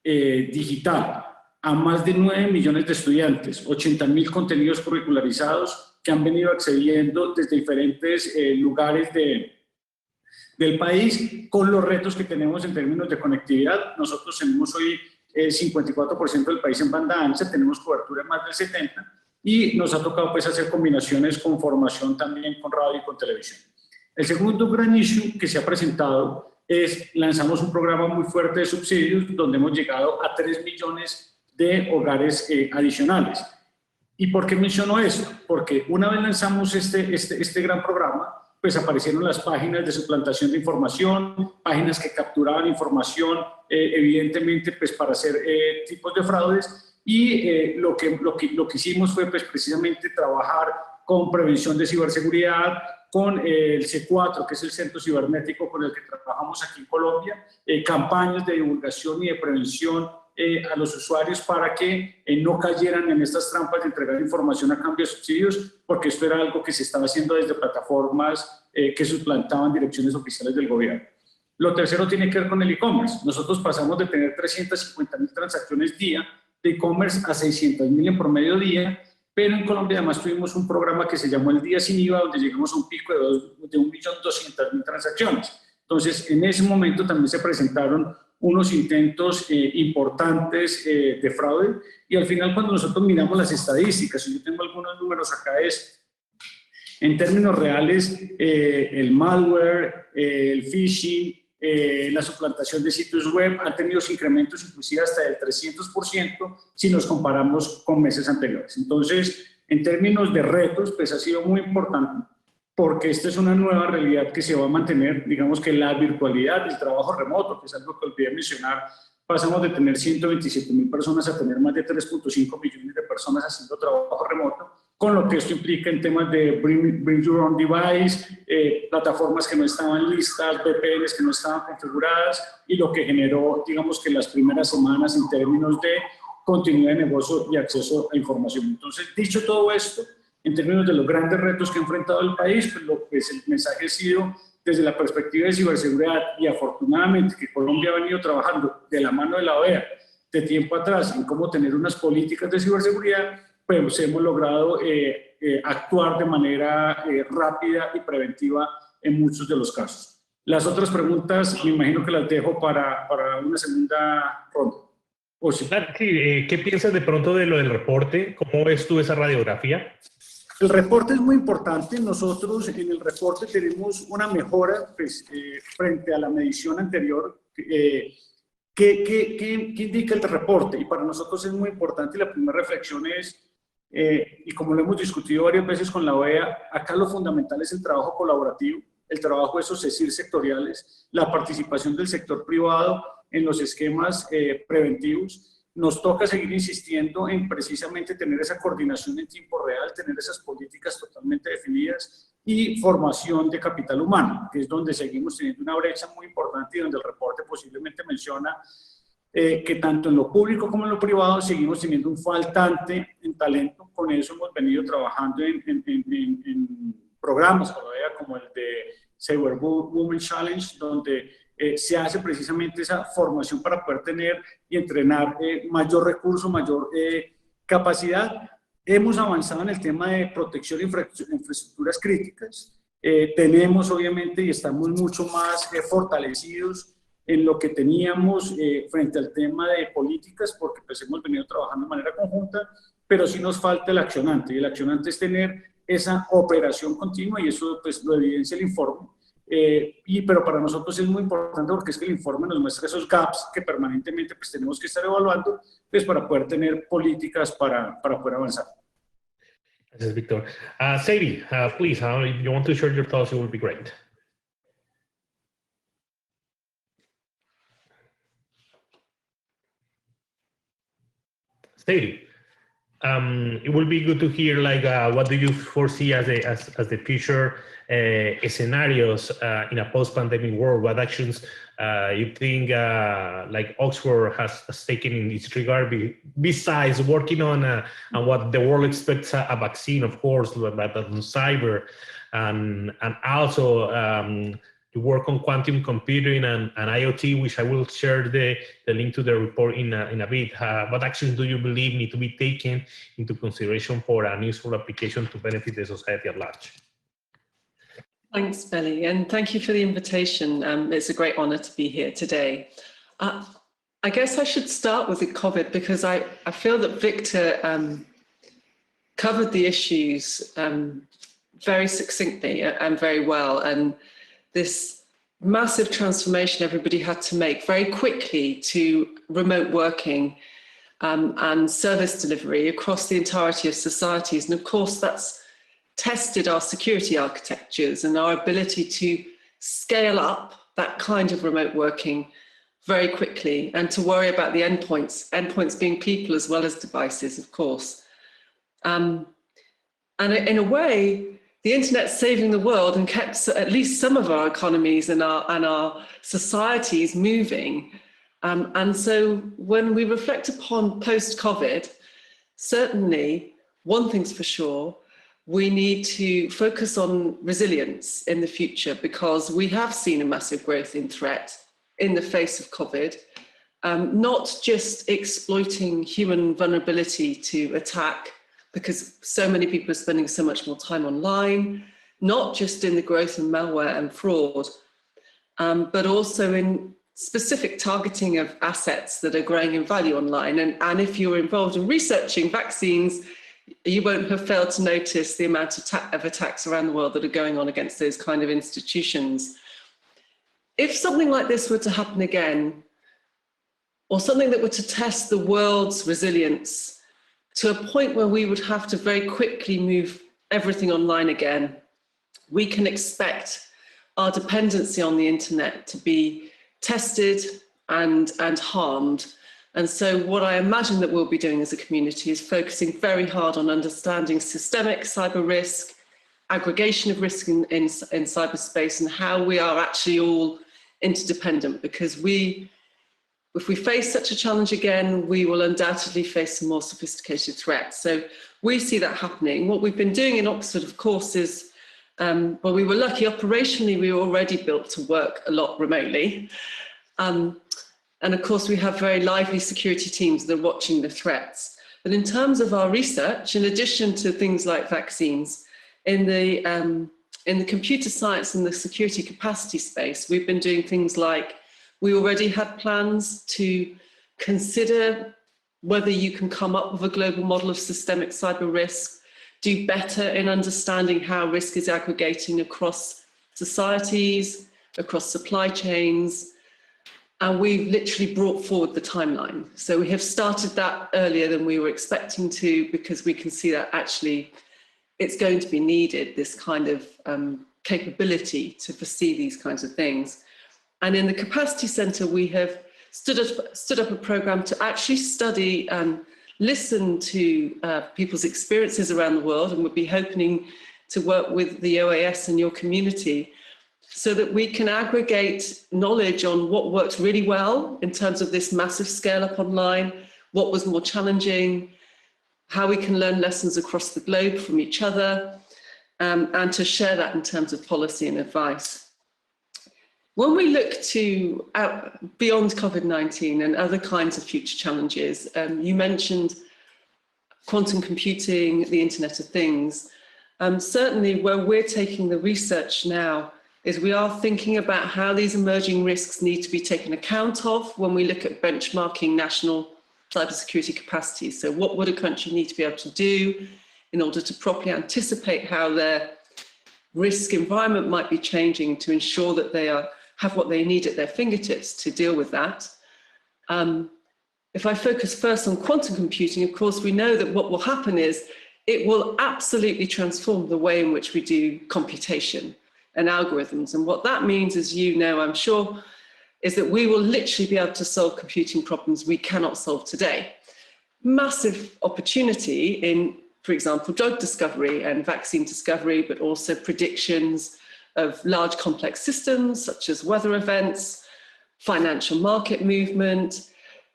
digital a más de 9 millones de estudiantes, 80.000 contenidos curricularizados que han venido accediendo desde diferentes lugares del país, con los retos que tenemos en términos de conectividad. Nosotros tenemos hoy el 54% del país en banda ancha, tenemos cobertura en más del 70%, y nos ha tocado pues hacer combinaciones con formación también con radio y con televisión. El segundo gran issue que se ha presentado es, lanzamos un programa muy fuerte de subsidios donde hemos llegado a 3 millones de hogares adicionales. ¿Y por qué menciono eso? Porque una vez lanzamos este gran programa, pues aparecieron las páginas de suplantación de información, páginas que capturaban información, evidentemente, pues para hacer tipos de fraudes, y lo que hicimos fue pues precisamente trabajar con prevención de ciberseguridad, con el C4, que es el Centro Cibernético con el que trabajamos aquí en Colombia, campañas de divulgación y de prevención a los usuarios para que no cayeran en estas trampas de entregar información a cambio de subsidios, porque esto era algo que se estaba haciendo desde plataformas que suplantaban direcciones oficiales del gobierno. Lo tercero tiene que ver con el e-commerce. Nosotros pasamos de tener 350.000 transacciones día de e-commerce a 600.000 en promedio día, pero en Colombia además tuvimos un programa que se llamó el Día Sin IVA, donde llegamos a un pico de 1.200.000 transacciones. Entonces, en ese momento también se presentaron unos intentos importantes de fraude, y al final cuando nosotros miramos las estadísticas, y yo tengo algunos números acá, es en términos reales el malware, el phishing, la suplantación de sitios web han tenido incrementos inclusive hasta del 300% si nos comparamos con meses anteriores. Entonces, en términos de retos, pues ha sido muy importante, porque esta es una nueva realidad que se va a mantener. Digamos que la virtualidad, el trabajo remoto, que es algo que olvidé mencionar, pasamos de tener 127.000 personas a tener más de 3.5 millones de personas haciendo trabajo remoto, con lo que esto implica en temas de bring your own device, plataformas que no estaban listas, VPNs que no estaban configuradas, y lo que generó, digamos que las primeras semanas en términos de continuidad de negocio y acceso a información. Entonces, dicho todo esto, en términos de los grandes retos que ha enfrentado el país, pues lo que es el mensaje ha sido desde la perspectiva de ciberseguridad, y afortunadamente que Colombia ha venido trabajando de la mano de la OEA de tiempo atrás en cómo tener unas políticas de ciberseguridad, pues hemos logrado actuar de manera rápida y preventiva en muchos de los casos. Las otras preguntas me imagino que las dejo para una segunda ronda. ¿O sí? Claro, sí, ¿qué piensas de pronto de lo del reporte? ¿Cómo ves tú esa radiografía? El reporte es muy importante. Nosotros en el reporte tenemos una mejora pues, frente a la medición anterior. ¿Qué indica el reporte? Y para nosotros es muy importante, y la primera reflexión es, y como lo hemos discutido varias veces con la OEA, acá lo fundamental es el trabajo colaborativo, el trabajo de esos CECIR sectoriales, la participación del sector privado en los esquemas preventivos. Nos toca seguir insistiendo en precisamente tener esa coordinación en tiempo real, tener esas políticas totalmente definidas, y formación de capital humano, que es donde seguimos teniendo una brecha muy importante, y donde el reporte posiblemente menciona que tanto en lo público como en lo privado seguimos teniendo un faltante en talento. Con eso hemos venido trabajando en programas como el de Cyber Women Challenge, donde se hace precisamente esa formación para poder tener y entrenar mayor recurso, mayor capacidad. Hemos avanzado en el tema de protección de infraestructuras críticas. Tenemos obviamente y estamos mucho más fortalecidos en lo que teníamos frente al tema de políticas, porque pues hemos venido trabajando de manera conjunta, pero sí nos falta el accionante, y el accionante es tener esa operación continua, y eso pues lo evidencia el informe. Pero para nosotros es muy importante, porque es que el informe nos muestra esos gaps que permanentemente pues tenemos que estar evaluando, pues para poder tener políticas para poder avanzar. Gracias, Víctor. Sadie, please, if you want to share your thoughts, it would be great. Sadie, it will be good to hear, like, what do you foresee as the future scenarios in a post-pandemic world? What actions you think, like, Oxford has taken in this regard, besides working on what the world expects, a vaccine, of course, but on cyber, and also to work on quantum computing and IoT, which I will share the link to the report in a bit. What actions do you believe need to be taken into consideration for an useful application to benefit the society at large? Thanks, Belly, and thank you for the invitation. It's a great honor to be here today. I guess I should start with the COVID, because I feel that Victor covered the issues very succinctly and very well. And this massive transformation everybody had to make very quickly to remote working and service delivery across the entirety of societies. And of course, that's tested our security architectures and our ability to scale up that kind of remote working very quickly, and to worry about the endpoints being people as well as devices, of course. And in a way, the internet's saving the world and kept at least some of our economies and our societies moving. And so when we reflect upon post-COVID, certainly one thing's for sure, we need to focus on resilience in the future, because we have seen a massive growth in threat in the face of COVID, not just exploiting human vulnerability to attack, because so many people are spending so much more time online, not just in the growth of malware and fraud, but also in specific targeting of assets that are growing in value online. And if you're involved in researching vaccines, you won't have failed to notice the amount of attacks around the world that are going on against those kind of institutions. If something like this were to happen again, or something that were to test the world's resilience to a point where we would have to very quickly move everything online again, we can expect our dependency on the internet to be tested and harmed. And so what I imagine that we'll be doing as a community is focusing very hard on understanding systemic cyber risk, aggregation of risk in cyberspace, and how we are actually all interdependent, because if we face such a challenge again, we will undoubtedly face some more sophisticated threats. So we see that happening. What we've been doing in Oxford, of course, is, well, we were lucky operationally, we were already built to work a lot remotely. And of course, we have very lively security teams that are watching the threats. But in terms of our research, in addition to things like vaccines, in the computer science and the security capacity space, we've been doing things like, we already had plans to consider whether you can come up with a global model of systemic cyber risk, do better in understanding how risk is aggregating across societies, across supply chains, and we've literally brought forward the timeline. So we have started that earlier than we were expecting to, because we can see that actually it's going to be needed, this kind of capability to foresee these kinds of things. And in the Capacity Centre, we have stood up a program to actually study and listen to people's experiences around the world, and we'll be hoping to work with the OAS and your community so that we can aggregate knowledge on what worked really well in terms of this massive scale up online, what was more challenging, how we can learn lessons across the globe from each other, and to share that in terms of policy and advice. When we look to beyond COVID-19 and other kinds of future challenges, you mentioned quantum computing, the Internet of Things. Certainly where we're taking the research now is we are thinking about how these emerging risks need to be taken account of when we look at benchmarking national cybersecurity capacity. So what would a country need to be able to do in order to properly anticipate how their risk environment might be changing to ensure that they have what they need at their fingertips to deal with that. If I focus first on quantum computing, of course, we know that what will happen is it will absolutely transform the way in which we do computation and algorithms. And what that means, as you know, I'm sure, is that we will literally be able to solve computing problems we cannot solve today. massive opportunity in, for example, drug discovery and vaccine discovery, but also predictions of large complex systems such as weather events, financial market movement.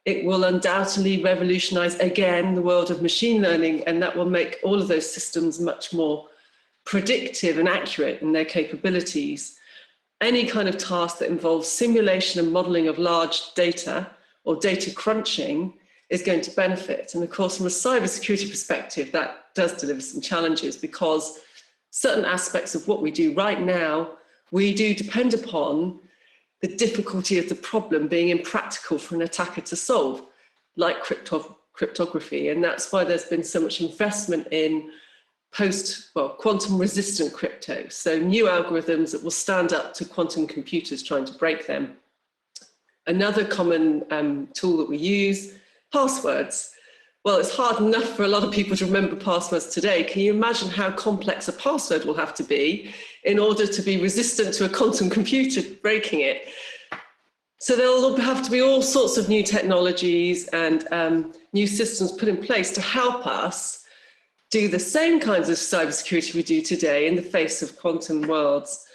It will undoubtedly revolutionize again the world of machine learning, and that will make all of those systems much more predictive and accurate in their capabilities. Any kind of task that involves simulation and modeling of large data or data crunching is going to benefit. And of course, from a cybersecurity perspective, that does deliver some challenges, because certain aspects of what we do right now, we do depend upon the difficulty of the problem being impractical for an attacker to solve, like cryptography. And that's why there's been so much investment in quantum resistant crypto. So new algorithms that will stand up to quantum computers trying to break them. Another common tool that we use, passwords. Well, it's hard enough for a lot of people to remember passwords today. Can you imagine how complex a password will have to be in order to be resistant to a quantum computer breaking it? So there'll have to be all sorts of new technologies and new systems put in place to help us do the same kinds of cybersecurity we do today in the face of quantum worlds.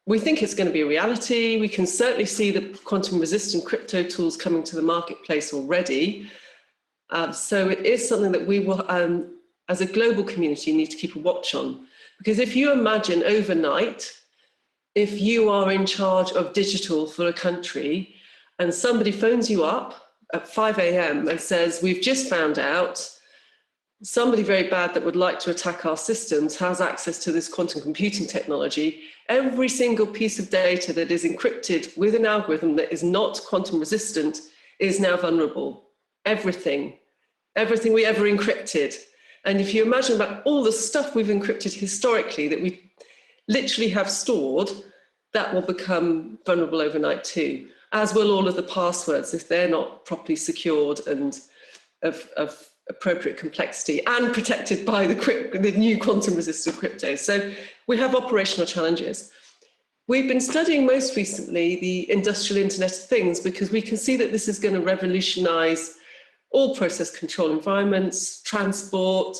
We think it's going to be a reality. We can certainly see the quantum resistant crypto tools coming to the marketplace already. So it is something that we will, as a global community, need to keep a watch on. Because if you imagine overnight, if you are in charge of digital for a country and somebody phones you up at 5 a.m. and says, we've just found out somebody very bad that would like to attack our systems has access to this quantum computing technology, every single piece of data that is encrypted with an algorithm that is not quantum resistant is now vulnerable. Everything we ever encrypted. And if you imagine about all the stuff we've encrypted historically that we literally have stored, that will become vulnerable overnight too, as will all of the passwords if they're not properly secured and of appropriate complexity and protected by the new quantum resistant crypto. So we have operational challenges. We've been studying most recently the industrial Internet of Things, because we can see that this is going to revolutionize all process control environments, transport,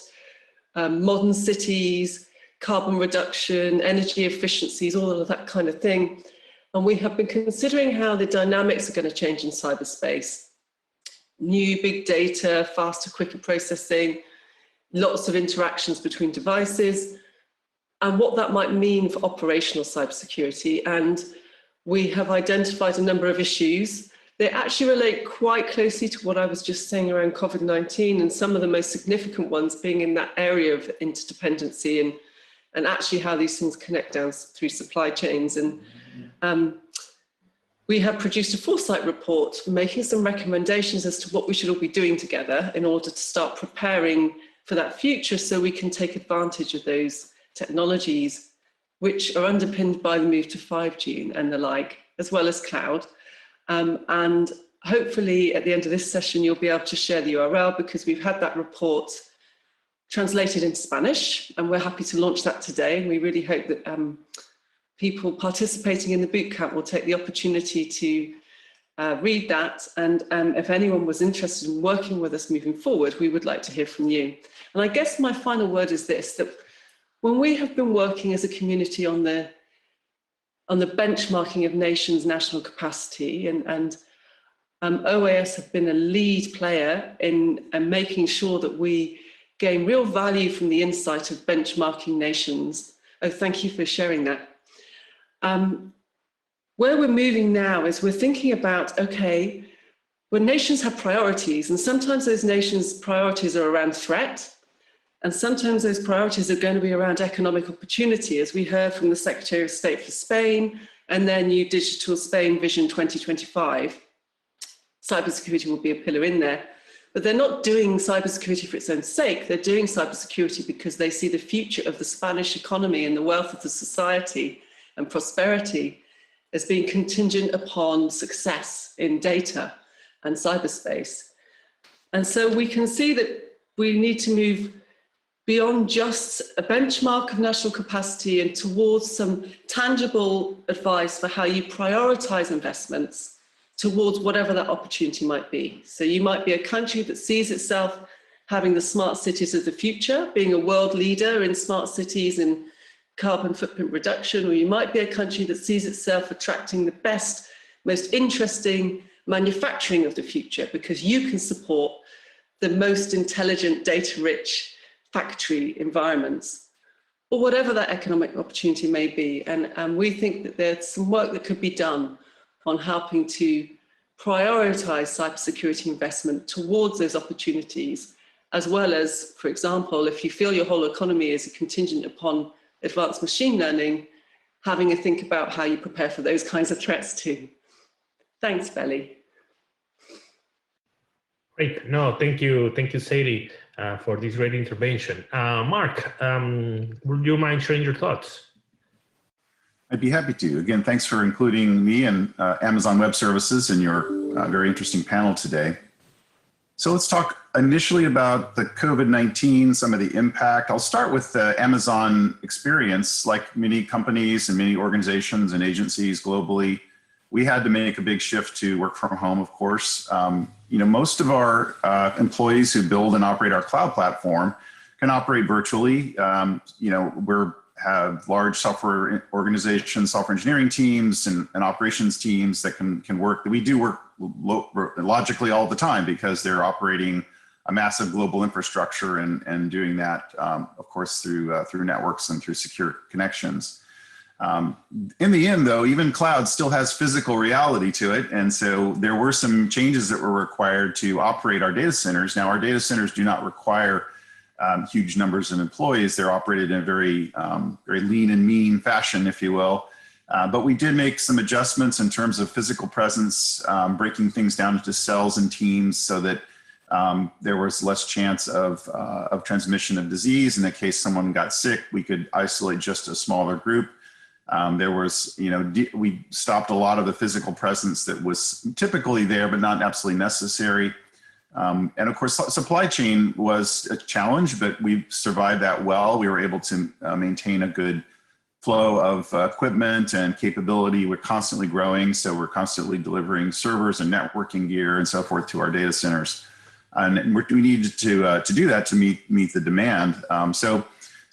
modern cities, carbon reduction, energy efficiencies, all of that kind of thing. And we have been considering how the dynamics are going to change in cyberspace. New big data, faster, quicker processing, lots of interactions between devices, and what that might mean for operational cybersecurity. And we have identified a number of issues. They actually relate quite closely to what I was just saying around COVID-19, and some of the most significant ones being in that area of interdependency and actually how these things connect down through supply chains. And we have produced a foresight report making some recommendations as to what we should all be doing together in order to start preparing for that future, so we can take advantage of those technologies which are underpinned by the move to 5G and the like, as well as cloud. And hopefully at the end of this session, you'll be able to share the URL, because we've had that report translated into Spanish, and we're happy to launch that today. And we really hope that people participating in the bootcamp will take the opportunity to read that. And if anyone was interested in working with us moving forward, we would like to hear from you. And I guess my final word is this, that when we have been working as a community on the benchmarking of nations' national capacity, and OAS have been a lead player in making sure that we gain real value from the insight of benchmarking nations. Oh, thank you for sharing that. Where we're moving now is we're thinking about, okay, when nations have priorities, and sometimes those nations' priorities are around threat, and sometimes those priorities are going to be around economic opportunity, as we heard from the Secretary of State for Spain and their new Digital Spain Vision 2025. Cybersecurity will be a pillar in there. But they're not doing cybersecurity for its own sake. They're doing cybersecurity because they see the future of the Spanish economy and the wealth of the society and prosperity as being contingent upon success in data and cyberspace. And so we can see that we need to move beyond just a benchmark of national capacity and towards some tangible advice for how you prioritize investments towards whatever that opportunity might be. So you might be a country that sees itself having the smart cities of the future, being a world leader in smart cities and carbon footprint reduction, or you might be a country that sees itself attracting the best, most interesting manufacturing of the future because you can support the most intelligent, data-rich factory environments, or whatever that economic opportunity may be. And we think that there's some work that could be done on helping to prioritize cybersecurity investment towards those opportunities, as well as, for example, if you feel your whole economy is contingent upon advanced machine learning, having a think about how you prepare for those kinds of threats too. Thanks, Belly. Great. No, thank you, Sadie, for this great intervention. Mark, would you mind sharing your thoughts? I'd be happy to. Again, thanks for including me and Amazon Web Services in your very interesting panel today. So let's talk initially about the COVID-19, some of the impact. I'll start with the Amazon experience. Like many companies and many organizations and agencies globally, we had to make a big shift to work from home, of course. Most of our employees who build and operate our cloud platform can operate virtually. We have large software organizations, software engineering teams and operations teams that can work. We do work logically all the time because they're operating a massive global infrastructure and doing that, of course, through networks and through secure connections. In the end, though, even cloud still has physical reality to it. And so there were some changes that were required to operate our data centers. Now, our data centers do not require huge numbers of employees. They're operated in a very lean and mean fashion, if you will. But we did make some adjustments in terms of physical presence, breaking things down into cells and teams so that there was less chance of transmission of disease. In the case someone got sick, we could isolate just a smaller group. We stopped a lot of the physical presence that was typically there, but not absolutely necessary. And of course, supply chain was a challenge, but we survived that well. We were able to maintain a good flow of equipment and capability. We're constantly growing, so we're constantly delivering servers and networking gear and so forth to our data centers. And we needed to do that to meet the demand. So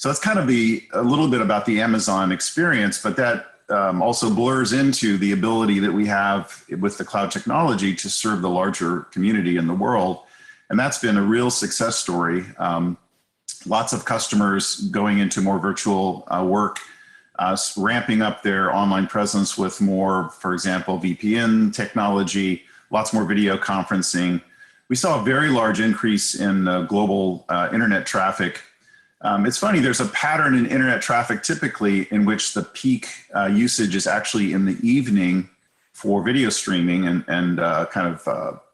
that's kind of a little bit about the Amazon experience, but that also blurs into the ability that we have with the cloud technology to serve the larger community in the world. And that's been a real success story. Lots of customers going into more virtual work, ramping up their online presence with more, for example, VPN technology, lots more video conferencing. We saw a very large increase in global internet traffic. It's funny, there's a pattern in internet traffic typically in which the peak usage is actually in the evening for video streaming and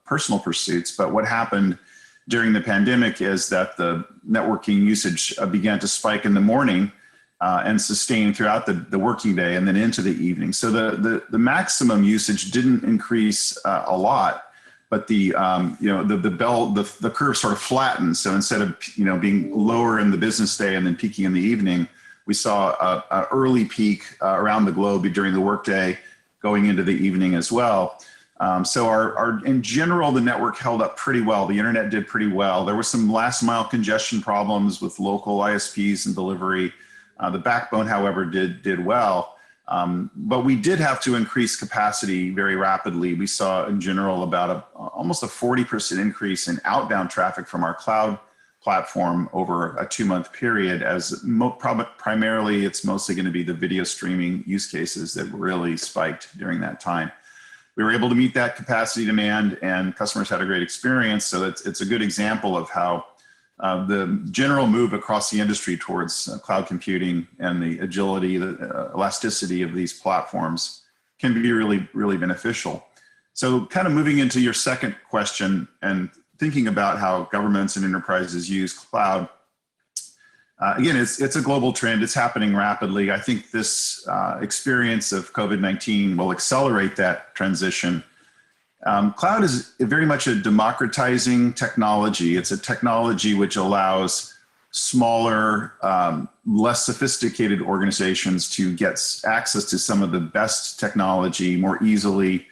personal pursuits. But what happened during the pandemic is that the networking usage began to spike in the morning and sustain throughout the working day and then into the evening. So the maximum usage didn't increase a lot. But the curve sort of flattened. So instead of being lower in the business day and then peaking in the evening, we saw an early peak around the globe during the workday, going into the evening as well. So in general, the network held up pretty well. The internet did pretty well. There were some last mile congestion problems with local ISPs and delivery. The backbone, however, did well. But we did have to increase capacity very rapidly. We saw in general about almost a 40% increase in outbound traffic from our cloud platform over a 2-month period, as primarily it's mostly going to be the video streaming use cases that really spiked during that time. We were able to meet that capacity demand and customers had a great experience. So it's a good example of how the general move across the industry towards cloud computing and the agility, the elasticity of these platforms can be really, really beneficial. So kind of moving into your second question and thinking about how governments and enterprises use cloud. Again, it's a global trend. It's happening rapidly. I think this experience of COVID-19 will accelerate that transition. Cloud is very much a democratizing technology. It's a technology which allows smaller, less sophisticated organizations to get access to some of the best technology more easily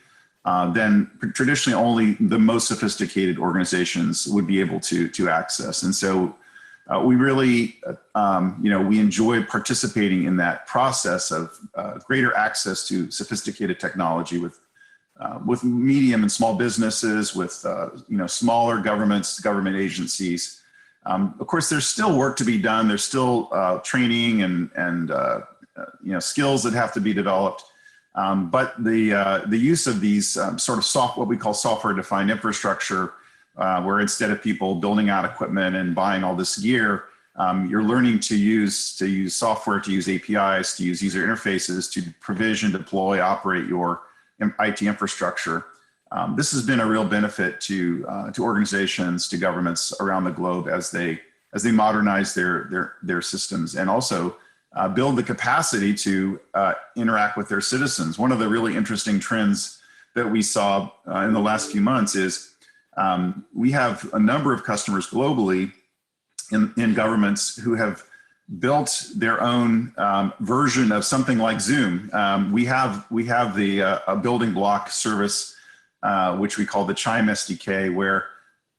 then traditionally only the most sophisticated organizations would be able to access. And so we really, we enjoy participating in that process of greater access to sophisticated technology with medium and small businesses, with smaller governments, government agencies. Of course, there's still work to be done. There's still training and skills that have to be developed. But the use of these sort of what we call software-defined infrastructure, where instead of people building out equipment and buying all this gear, you're learning to use software, to use APIs, to use user interfaces, to provision, deploy, operate your IT infrastructure. This has been a real benefit to organizations, to governments around the globe as they modernize their systems, and also build the capacity to interact with their citizens. One of the really interesting trends that we saw in the last few months is we have a number of customers globally in governments who have built their own version of something like Zoom. We have a building block service, which we call the Chime SDK, where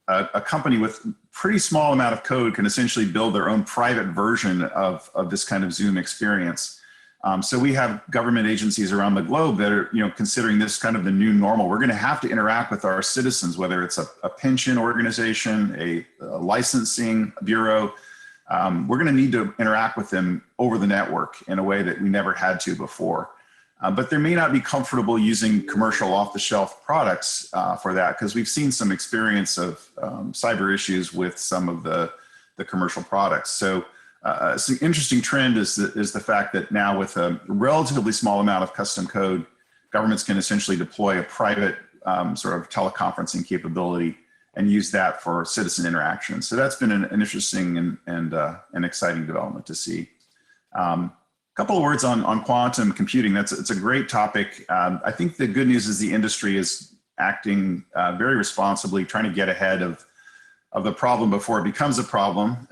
a company with pretty small amount of code can essentially build their own private version of this kind of Zoom experience. So we have government agencies around the globe that are considering this kind of the new normal. We're going to have to interact with our citizens, whether it's a pension organization, a licensing bureau. We're going to need to interact with them over the network in a way that we never had to before. But they may not be comfortable using commercial off-the-shelf products for that, because we've seen some experience of cyber issues with some of the commercial products. So it's an interesting trend is the fact that now with a relatively small amount of custom code, governments can essentially deploy a private sort of teleconferencing capability and use that for citizen interaction. So that's been an interesting and an exciting development to see. Couple of words on quantum computing. It's a great topic. I think the good news is the industry is acting very responsibly, trying to get ahead of the problem before it becomes a problem.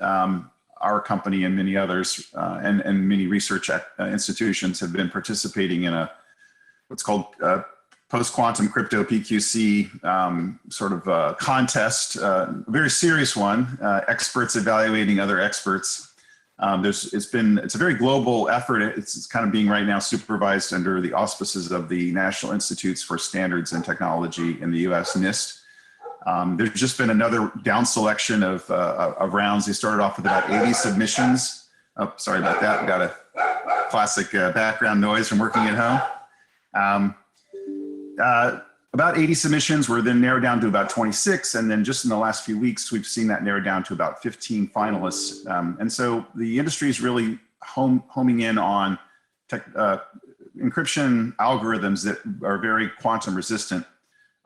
Our company and many others and many research institutions have been participating in what's called post-quantum crypto PQC sort of contest, a very serious one, experts evaluating other experts. It's a very global effort. It's kind of being right now supervised under the auspices of the National Institutes for Standards and Technology in the US, NIST. There's just been another down selection of rounds. They started off with about 80 submissions. Oh, sorry about that. Got a classic background noise from working at home. About 80 submissions were then narrowed down to about 26. And then just in the last few weeks, we've seen that narrowed down to about 15 finalists. And so the industry is really homing in on encryption algorithms that are very quantum resistant.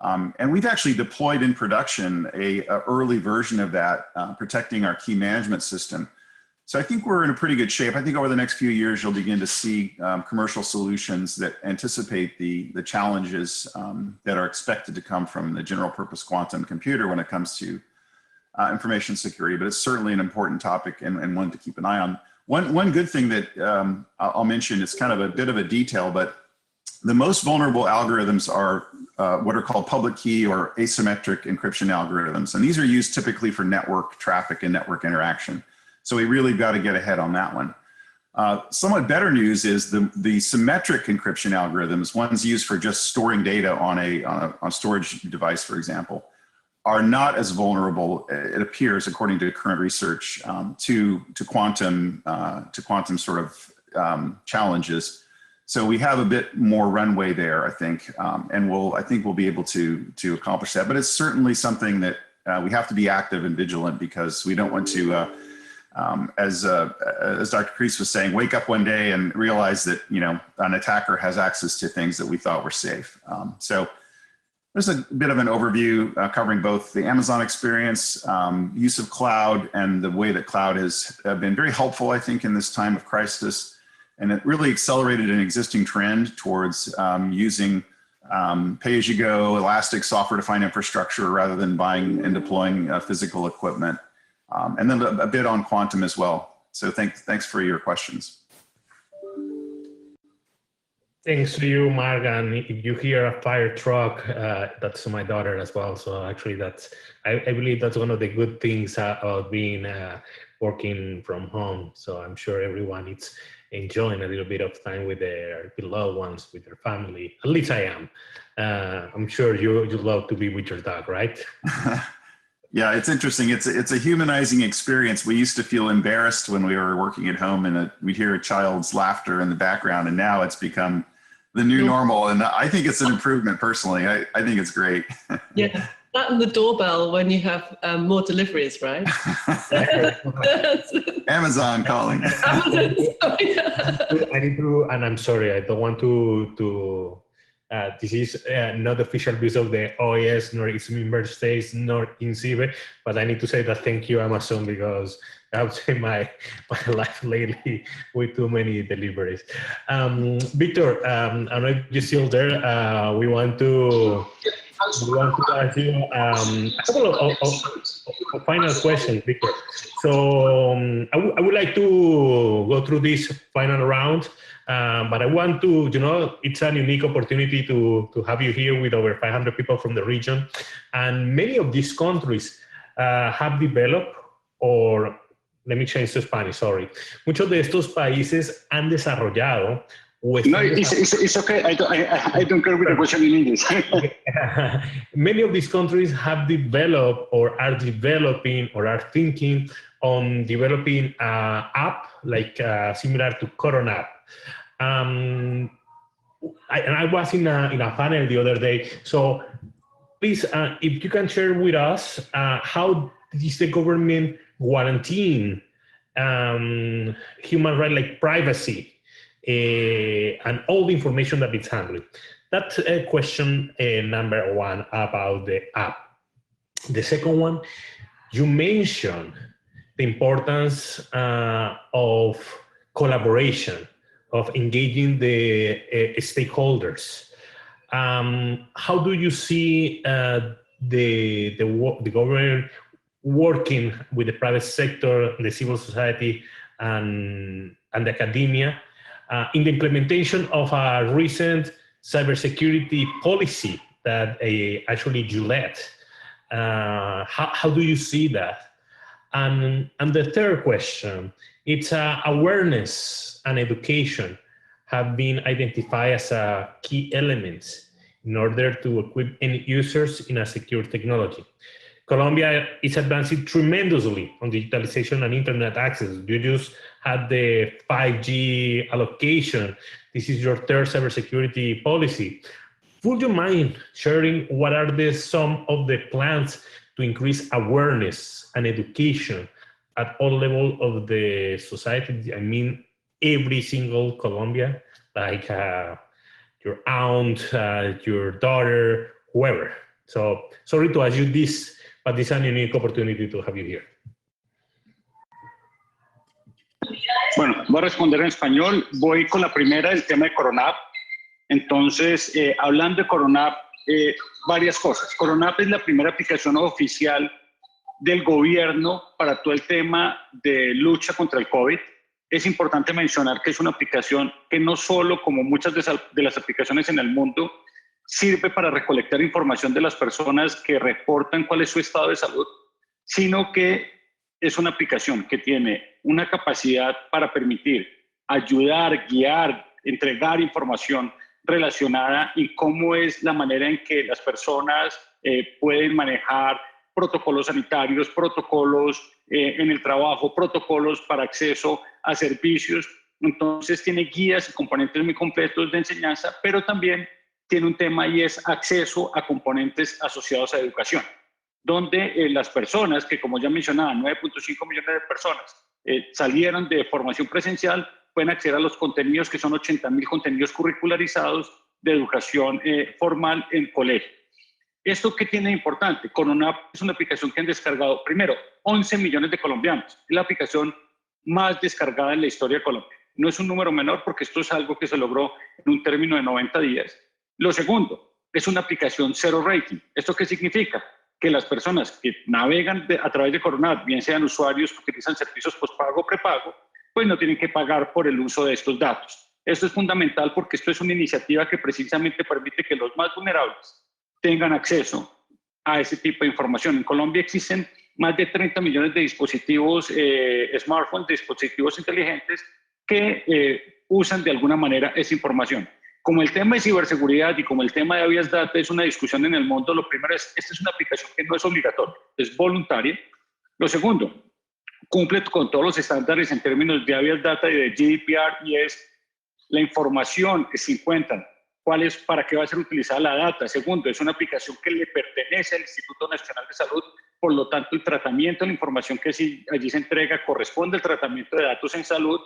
And we've actually deployed in production a early version of that, protecting our key management system. So I think we're in a pretty good shape. I think over the next few years, you'll begin to see commercial solutions that anticipate the challenges that are expected to come from the general purpose quantum computer when it comes to information security. But it's certainly an important topic and one to keep an eye on. One good thing that I'll mention, it's kind of a bit of a detail, but the most vulnerable algorithms are what are called public key or asymmetric encryption algorithms. And these are used typically for network traffic and network interaction. So we really got to get ahead on that one. Somewhat better news is the symmetric encryption algorithms, ones used for just storing data on a storage device, for example, are not as vulnerable, it appears, according to current research, to quantum sort of challenges. So we have a bit more runway there, I think, and I think we'll be able to accomplish that. But it's certainly something that we have to be active and vigilant, because we don't want to, as Dr. Kreis was saying, wake up one day and realize that an attacker has access to things that we thought were safe. So there's a bit of an overview covering both the Amazon experience, use of cloud, and the way that cloud has been very helpful, I think, in this time of crisis. And it really accelerated an existing trend towards using pay-as-you-go, elastic software-defined infrastructure rather than buying and deploying physical equipment. And then a bit on quantum as well. So thanks for your questions. Thanks to you, Mark. And if you hear a fire truck, that's my daughter as well. So actually, I believe that's one of the good things about being working from home. So I'm sure everyone is enjoying a little bit of time with their beloved ones, with their family. At least I am. I'm sure you love to be with your dog, right? Yeah, it's interesting. It's a humanizing experience. We used to feel embarrassed when we were working at home and we'd hear a child's laughter in the background, and now it's become the new normal. And I think it's an improvement personally. I think it's great. Yeah, that and the doorbell when you have more deliveries, right? Amazon calling. Amazon, I need to, and I'm sorry, I don't want to this is not official views of the OAS, nor its member states, nor in CIBE, but I need to say that thank you, Amazon, because I would say my life lately with too many deliveries. Victor, I don't know if you're still there. We want to ask you a couple of final questions, Victor. So I would like to go through this final round. But I want to, it's a unique opportunity to have you here with over 500 people from the region. And many of these countries have developed, or let me change to Spanish, sorry. Muchos de estos países han desarrollado. No, it's okay. I don't care with the question in English. Many of these countries have developed or are developing or are thinking on developing an app like similar to Corona. I was in a panel the other day. So please, if you can share with us, how is the government guaranteeing human rights like privacy and all the information that it's handling? That's question number one about the app. The second one, you mentioned the importance of collaboration, of engaging the stakeholders. How do you see the government working with the private sector, the civil society, and the academia in the implementation of a recent cybersecurity policy that actually you led? How do you see that? And the third question, it's awareness and education have been identified as key elements in order to equip end users in a secure technology. Colombia is advancing tremendously on digitalization and internet access. You just had the 5G allocation. This is your third cybersecurity policy. Would you mind sharing what are some of the plans to increase awareness and education at all levels of the society? I mean, every single Colombia, like your aunt, your daughter, whoever. So sorry to ask you this, but this is a unique opportunity to have you here. Bueno, voy a responder en español. Voy con la primera, el tema de Coronap. Entonces, hablando de Coronap, varias cosas. Coronap es la primera aplicación oficial del gobierno para todo el tema de lucha contra el COVID. Es importante mencionar que es una aplicación que no solo, como muchas de las aplicaciones en el mundo, sirve para recolectar información de las personas que reportan cuál es su estado de salud, sino que es una aplicación que tiene una capacidad para permitir ayudar, guiar, entregar información relacionada y cómo es la manera en que las personas pueden manejar protocolos sanitarios, protocolos en el trabajo, protocolos para acceso a servicios. Entonces tiene guías y componentes muy completos de enseñanza, pero también tiene un tema y es acceso a componentes asociados a educación, donde las personas que, como ya mencionaba, 9.5 millones de personas salieron de formación presencial, pueden acceder a los contenidos que son 80.000 contenidos curricularizados de educación formal en colegio. ¿Esto qué tiene de importante? Corona es una aplicación que han descargado, primero, 11 millones de colombianos. Es la aplicación más descargada en la historia de Colombia. No es un número menor porque esto es algo que se logró en un término de 90 días. Lo segundo, es una aplicación cero rating. ¿Esto qué significa? Que las personas que navegan a través de Corona, bien sean usuarios que utilizan servicios postpago o prepago, pues no tienen que pagar por el uso de estos datos. Esto es fundamental porque esto es una iniciativa que precisamente permite que los más vulnerables tengan acceso a ese tipo de información. En Colombia existen más de 30 millones de dispositivos smartphones, dispositivos inteligentes que usan de alguna manera esa información. Como el tema de ciberseguridad y como el tema de Avias Data es una discusión en el mundo, lo primero es, esta es una aplicación que no es obligatoria, es voluntaria. Lo segundo, cumple con todos los estándares en términos de Avias Data y de GDPR, y es la información que se encuentran, cuál es, para qué va a ser utilizada la data. Segundo, es una aplicación que le pertenece al Instituto Nacional de Salud, por lo tanto el tratamiento de la información que allí se entrega corresponde al tratamiento de datos en salud,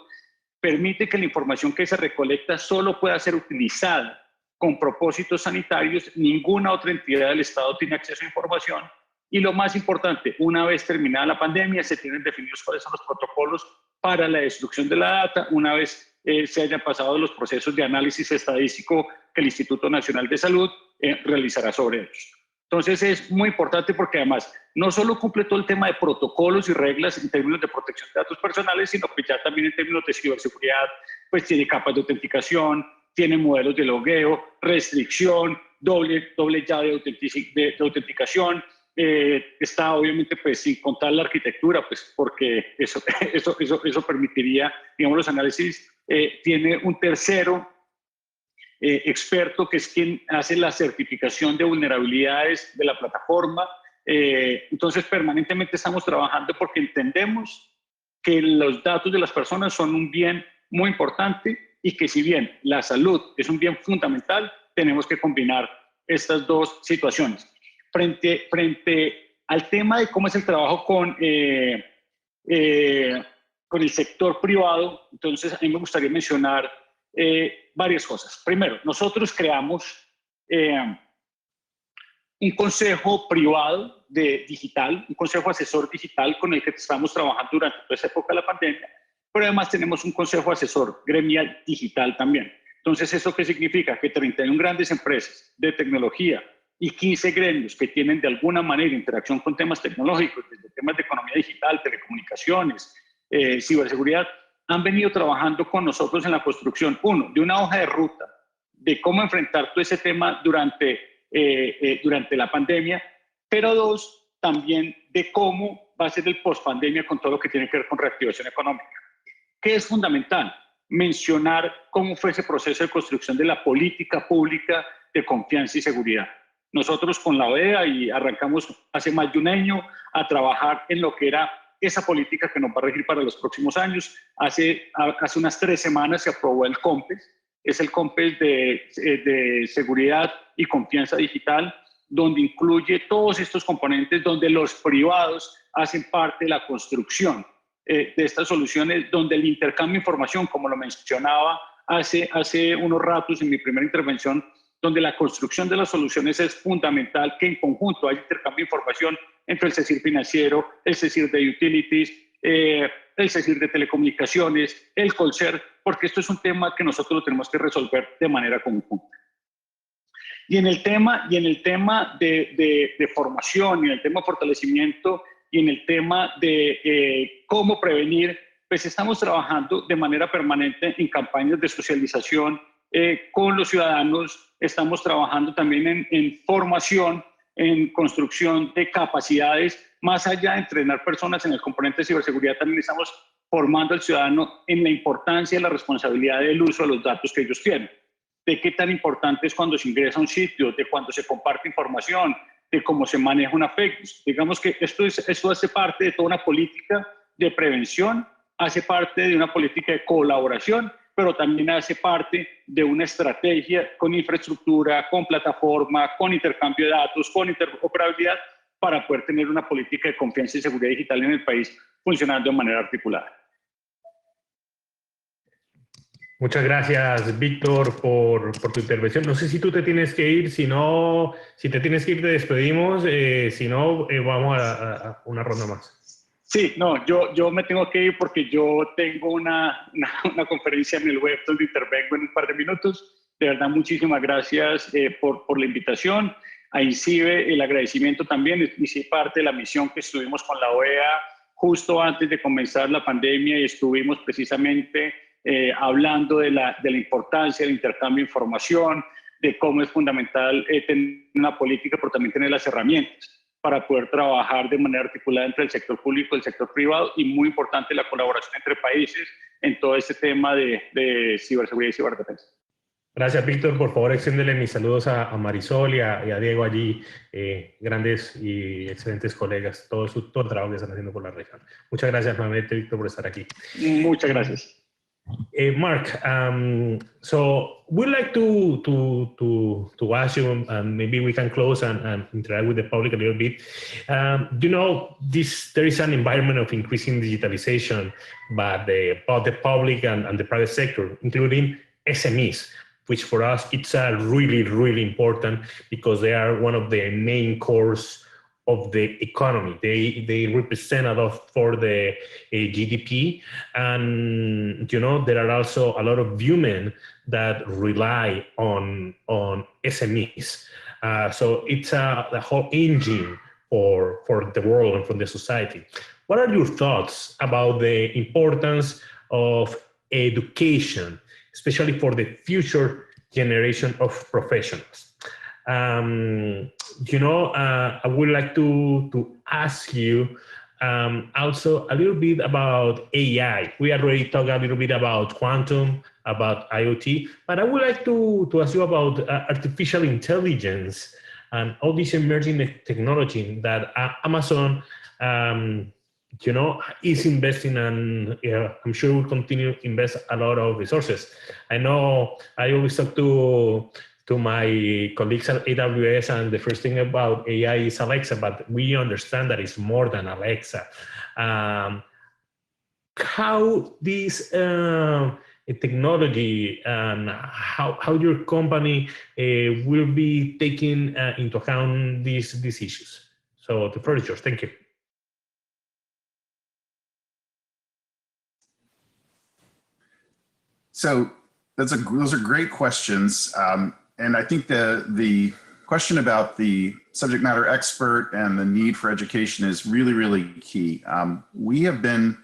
permite que la información que se recolecta solo pueda ser utilizada con propósitos sanitarios, ninguna otra entidad del Estado tiene acceso a información, y lo más importante, una vez terminada la pandemia, se tienen definidos cuáles son los protocolos para la destrucción de la data, una vez se hayan pasado los procesos de análisis estadístico que el Instituto Nacional de Salud realizará sobre ellos. Entonces es muy importante porque además no solo cumple todo el tema de protocolos y reglas en términos de protección de datos personales, sino que ya también en términos de ciberseguridad, pues tiene capas de autenticación, tiene modelos de logueo, restricción, doble llave de autenticación. Está obviamente pues sin contar la arquitectura, pues porque eso permitiría, digamos, los análisis. Tiene un tercero experto que es quien hace la certificación de vulnerabilidades de la plataforma. Entonces permanentemente estamos trabajando porque entendemos que los datos de las personas son un bien muy importante y que si bien la salud es un bien fundamental, tenemos que combinar estas dos situaciones. Frente al tema de cómo es el trabajo con el sector privado, entonces a mí me gustaría mencionar varias cosas. Primero, nosotros creamos un consejo privado digital, un consejo asesor digital con el que estamos trabajando durante toda esa época de la pandemia, pero además tenemos un consejo asesor gremial digital también. Entonces, ¿eso qué significa? Que 31 grandes empresas de tecnología y 15 gremios que tienen de alguna manera interacción con temas tecnológicos, desde temas de economía digital, telecomunicaciones, ciberseguridad, han venido trabajando con nosotros en la construcción, uno, de una hoja de ruta de cómo enfrentar todo ese tema durante la pandemia, pero dos, también de cómo va a ser el post-pandemia con todo lo que tiene que ver con reactivación económica. ¿Qué es fundamental? Mencionar cómo fue ese proceso de construcción de la política pública de confianza y seguridad. Nosotros con la OEA y arrancamos hace más de un año a trabajar en lo que era esa política que nos va a regir para los próximos años. Hace unas 3 semanas se aprobó el COMPES, es el COMPES de seguridad y confianza digital, donde incluye todos estos componentes, donde los privados hacen parte de la construcción de estas soluciones, donde el intercambio de información, como lo mencionaba hace unos ratos en mi primera intervención, donde la construcción de las soluciones es fundamental que en conjunto haya intercambio de información entre el CECIR financiero, el CECIR de utilities, el CECIR de telecomunicaciones, el Colcer, porque esto es un tema que nosotros lo tenemos que resolver de manera conjunta. Y en el tema de formación, y en el tema de fortalecimiento, y en el tema de cómo prevenir, pues estamos trabajando de manera permanente en campañas de socialización con los ciudadanos. Estamos trabajando también en formación, en construcción de capacidades. Más allá de entrenar personas en el componente de ciberseguridad, también estamos formando al ciudadano en la importancia y la responsabilidad del uso de los datos que ellos tienen. De qué tan importante es cuando se ingresa a un sitio, de cuando se comparte información, de cómo se maneja una fake news. Digamos que esto hace parte de toda una política de prevención, hace parte de una política de colaboración, pero también hace parte de una estrategia con infraestructura, con plataforma, con intercambio de datos, con interoperabilidad, para poder tener una política de confianza y seguridad digital en el país funcionando de manera articulada. Muchas gracias, Víctor, por tu intervención. No sé si tú te tienes que ir, si te tienes que ir, te despedimos, si no, vamos a una ronda más. Sí, no, yo me tengo que ir porque yo tengo una conferencia en el web donde intervengo en un par de minutos. De verdad, muchísimas gracias por la invitación. A INCIBE el agradecimiento también. Hice parte de la misión que estuvimos con la OEA justo antes de comenzar la pandemia y estuvimos precisamente hablando de la importancia del intercambio de información, de cómo es fundamental tener una política, pero también tener las herramientas para poder trabajar de manera articulada entre el sector público y el sector privado, y muy importante la colaboración entre países en todo este tema de ciberseguridad y ciberdefensa. Gracias, Víctor. Por favor, extiéndele mis saludos a Marisol y a Diego allí, grandes y excelentes colegas, todo el trabajo que están haciendo por la región. Muchas gracias nuevamente, Víctor, por estar aquí. Muchas gracias. Mark, so we'd like to ask you, and maybe we can close and interact with the public a little bit. You know, there is an environment of increasing digitalization by the public and the private sector, including SMEs, which for us, it's really, really important because they are one of the main cores of the economy. They represent a lot for the GDP. And, you know, there are also a lot of women that rely on SMEs. So it's the whole engine for the world and for the society. What are your thoughts about the importance of education, especially for the future generation of professionals? You know, I would like to ask you also a little bit about AI. We already talked a little bit about quantum, about IoT, but I would like to ask you about artificial intelligence and all this emerging technology that Amazon you know, is investing, and I'm sure will continue to invest a lot of resources. I know I always talk to my colleagues at AWS, and the first thing about AI is Alexa, but we understand that it's more than Alexa. How this technology and how your company will be taking into account these issues? So the floor is yours. Thank you. So those are great questions. And I think the question about the subject matter expert and the need for education is really, really key. We have been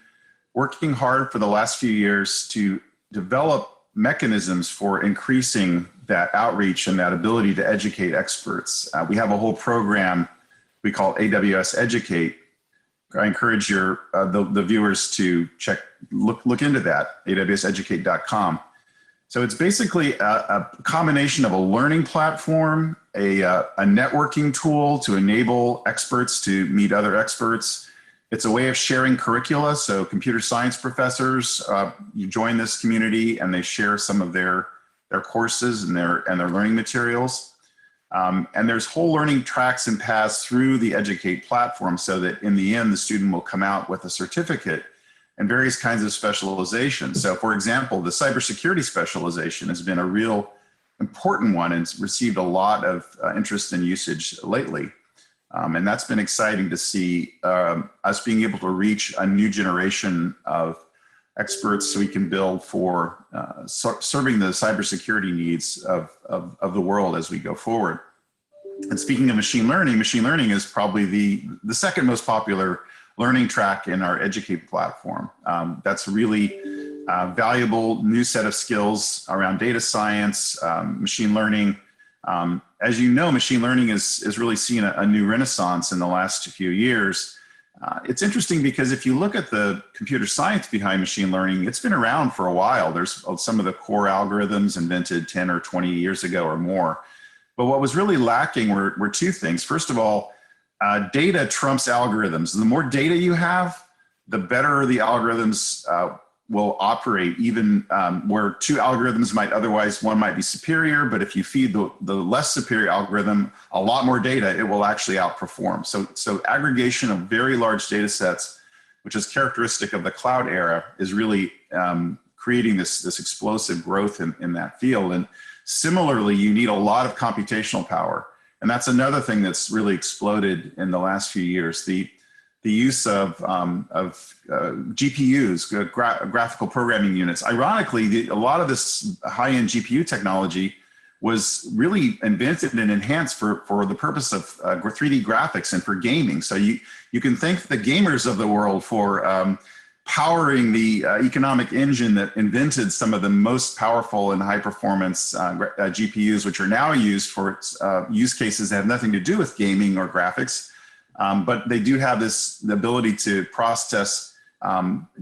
working hard for the last few years to develop mechanisms for increasing that outreach and that ability to educate experts. We have a whole program we call AWS Educate. I encourage the viewers to look into that, awseducate.com. So it's basically a combination of a learning platform, a networking tool to enable experts to meet other experts. It's a way of sharing curricula. So computer science professors, you join this community and they share some of their courses and their learning materials. And there's whole learning tracks and paths through the Educate platform so that in the end, the student will come out with a certificate and various kinds of specialization. So for example, the cybersecurity specialization has been a real important one and it's received a lot of interest and usage lately. And that's been exciting to see us being able to reach a new generation of experts so we can build for serving the cybersecurity needs of the world as we go forward. And speaking of machine learning is probably the second most popular learning track in our Educate platform. That's a really valuable new set of skills around data science, machine learning. As you know, machine learning has really seen a new renaissance in the last few years. It's interesting because if you look at the computer science behind machine learning, it's been around for a while. There's some of the core algorithms invented 10 or 20 years ago or more. But what was really lacking were two things. First of all, data trumps algorithms. The more data you have, the better the algorithms will operate, even where two algorithms might otherwise, one might be superior, but if you feed the less superior algorithm a lot more data, it will actually outperform. So aggregation of very large data sets, which is characteristic of the cloud era, is really creating this explosive growth in that field. And similarly, you need a lot of computational power. And that's another thing that's really exploded in the last few years. The use of GPUs, graphical programming units. Ironically, a lot of this high-end GPU technology was really invented and enhanced for the purpose of 3D graphics and for gaming. So you can thank the gamers of the world for powering the economic engine that invented some of the most powerful and high performance GPUs, which are now used for use cases that have nothing to do with gaming or graphics. But they do have the ability to process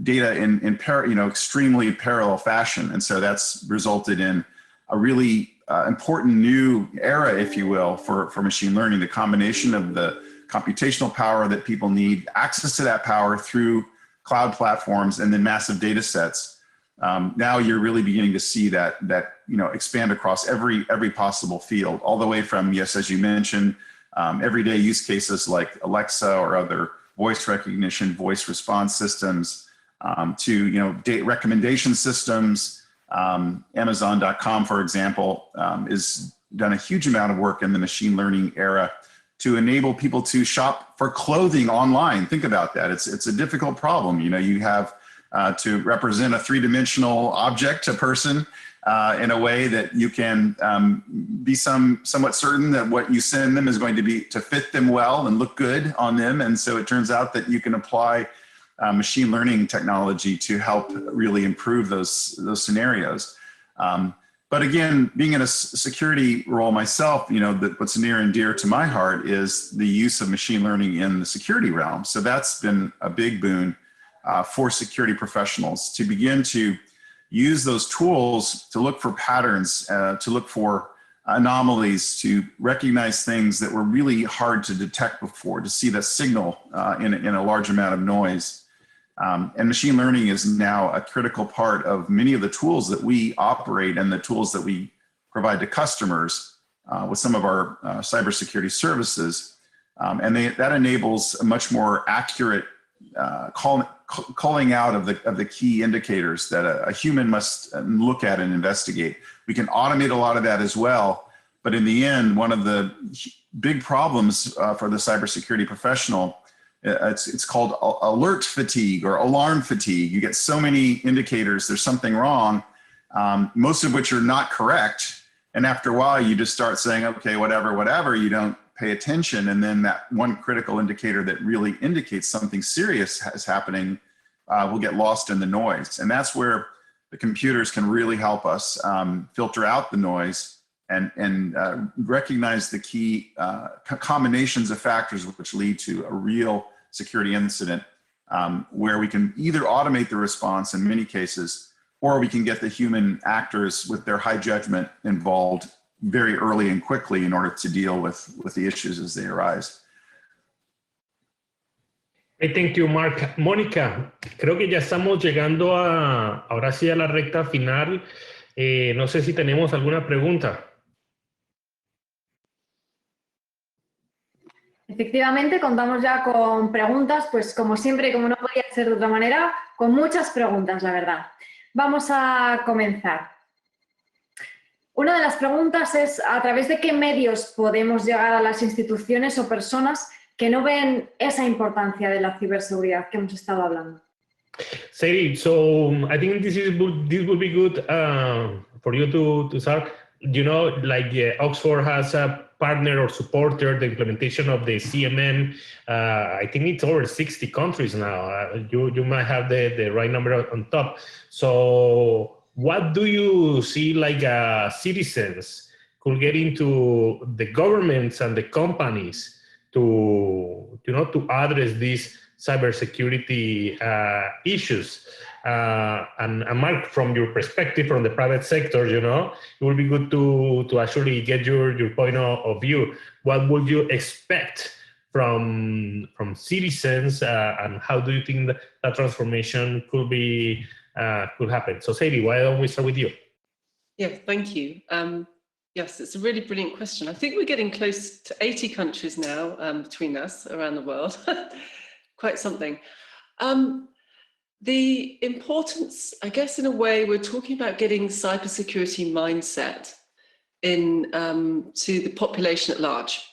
data in extremely parallel fashion. And so that's resulted in a really important new era, if you will, for machine learning, the combination of the computational power that people need, access to that power through cloud platforms, and then massive data sets. Now you're really beginning to see that expand across every possible field, all the way from, yes, as you mentioned, everyday use cases like Alexa or other voice recognition, voice response systems, to date recommendation systems. Amazon.com, for example, has done a huge amount of work in the machine learning era to enable people to shop for clothing online. Think about that. It's a difficult problem. You have to represent a three-dimensional object, a person, in a way that you can be somewhat certain that what you send them is going to fit them well and look good on them. And so it turns out that you can apply machine learning technology to help really improve those scenarios. But again, being in a security role myself, what's near and dear to my heart is the use of machine learning in the security realm. So that's been a big boon for security professionals to begin to use those tools to look for patterns, to look for anomalies, to recognize things that were really hard to detect before, to see the signal in a large amount of noise. And machine learning is now a critical part of many of the tools that we operate and the tools that we provide to customers with some of our cybersecurity services. And that enables a much more accurate calling out of the key indicators that a human must look at and investigate. We can automate a lot of that as well. But in the end, one of the big problems for the cybersecurity professional, it's called alert fatigue or alarm fatigue. You get so many indicators, there's something wrong, most of which are not correct. And after a while, you just start saying, okay, whatever, you don't pay attention. And then that one critical indicator that really indicates something serious is happening will get lost in the noise. And that's where the computers can really help us filter out the noise and recognize the key combinations of factors which lead to a real security incident, where we can either automate the response in many cases, or we can get the human actors with their high judgment involved very early and quickly in order to deal with the issues as they arise. Thank you, Mark. Mónica, creo que ya estamos llegando ahora sí a la recta final. No sé si tenemos alguna pregunta. Efectivamente, contamos ya con preguntas, pues como siempre, como no podía ser de otra manera, con muchas preguntas, la verdad. Vamos a comenzar. Una de las preguntas es, ¿a través de qué medios podemos llegar a las instituciones o personas que no ven esa importancia de la ciberseguridad que hemos estado hablando? Sadie, so I think this would be good for you to start. Oxford has a partner or supporter the implementation of the CMM. I think it's over 60 countries now. You might have the right number on top. So what do you see citizens could get into the governments and the companies to address these cybersecurity issues? And Mark, from your perspective, from the private sector, it would be good to actually get your point of view. What would you expect from citizens, and how do you think that transformation could happen? So Sadie, why don't we start with you? Yeah, thank you. Yes, it's a really brilliant question. I think we're getting close to 80 countries now between us around the world. Quite something. The importance, I guess, in a way, we're talking about getting cybersecurity mindset to the population at large.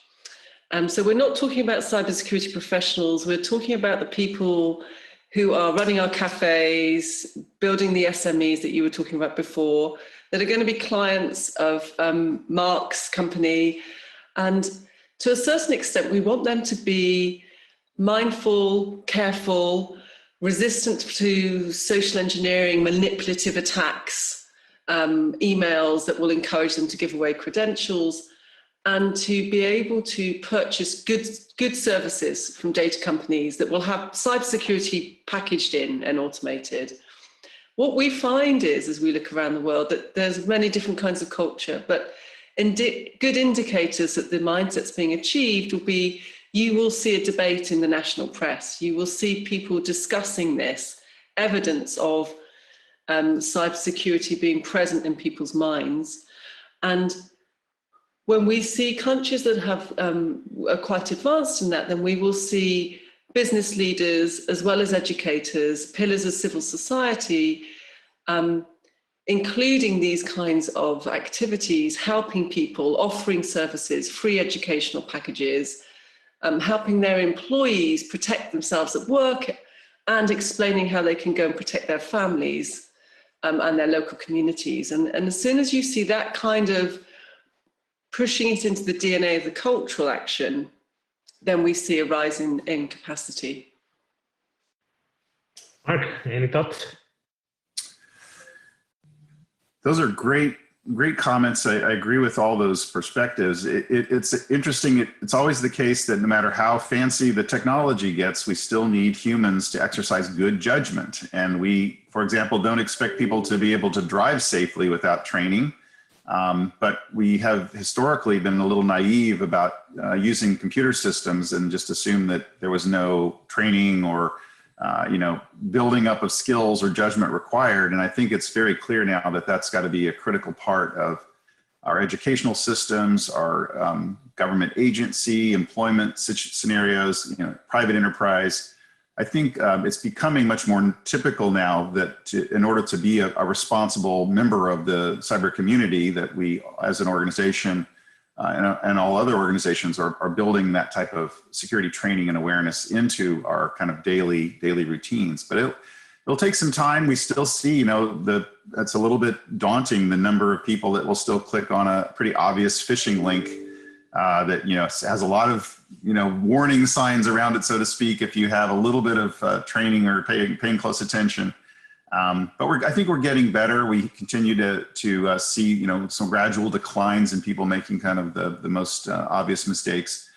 So we're not talking about cybersecurity professionals. We're talking about the people who are running our cafes, building the SMEs that you were talking about before, that are going to be clients of Mark's company. And to a certain extent, we want them to be mindful, careful, resistant to social engineering, manipulative attacks, emails that will encourage them to give away credentials, and to be able to purchase good services from data companies that will have cybersecurity packaged in and automated. What we find is, as we look around the world, that there's many different kinds of culture, but good indicators that the mindset's being achieved will be, you will see a debate in the national press. You will see people discussing this, evidence of cybersecurity being present in people's minds. And when we see countries that have are quite advanced in that, then we will see business leaders, as well as educators, pillars of civil society, including these kinds of activities, helping people, offering services, free educational packages, helping their employees protect themselves at work, and explaining how they can go and protect their families and their local communities. And as soon as you see that kind of pushing it into the DNA of the cultural action, then we see a rise in capacity. Mark, any thoughts? Those are great comments. I agree with all those perspectives. It's interesting. It's always the case that no matter how fancy the technology gets, we still need humans to exercise good judgment. And we, for example, don't expect people to be able to drive safely without training. But we have historically been a little naive about using computer systems and just assume that there was no training or building up of skills or judgment required. And I think it's very clear now that that's got to be a critical part of our educational systems, our government agency, employment scenarios, private enterprise. I think it's becoming much more typical now that in order to be a responsible member of the cyber community, that we as an organization and all other organizations are building that type of security training and awareness into our kind of daily routines. But it'll take some time. We still see, that's a little bit daunting, the number of people that will still click on a pretty obvious phishing link that has a lot of warning signs around it, so to speak, if you have a little bit of training or paying close attention. But I think we're getting better. We continue to see some gradual declines in people making kind of the most obvious mistakes.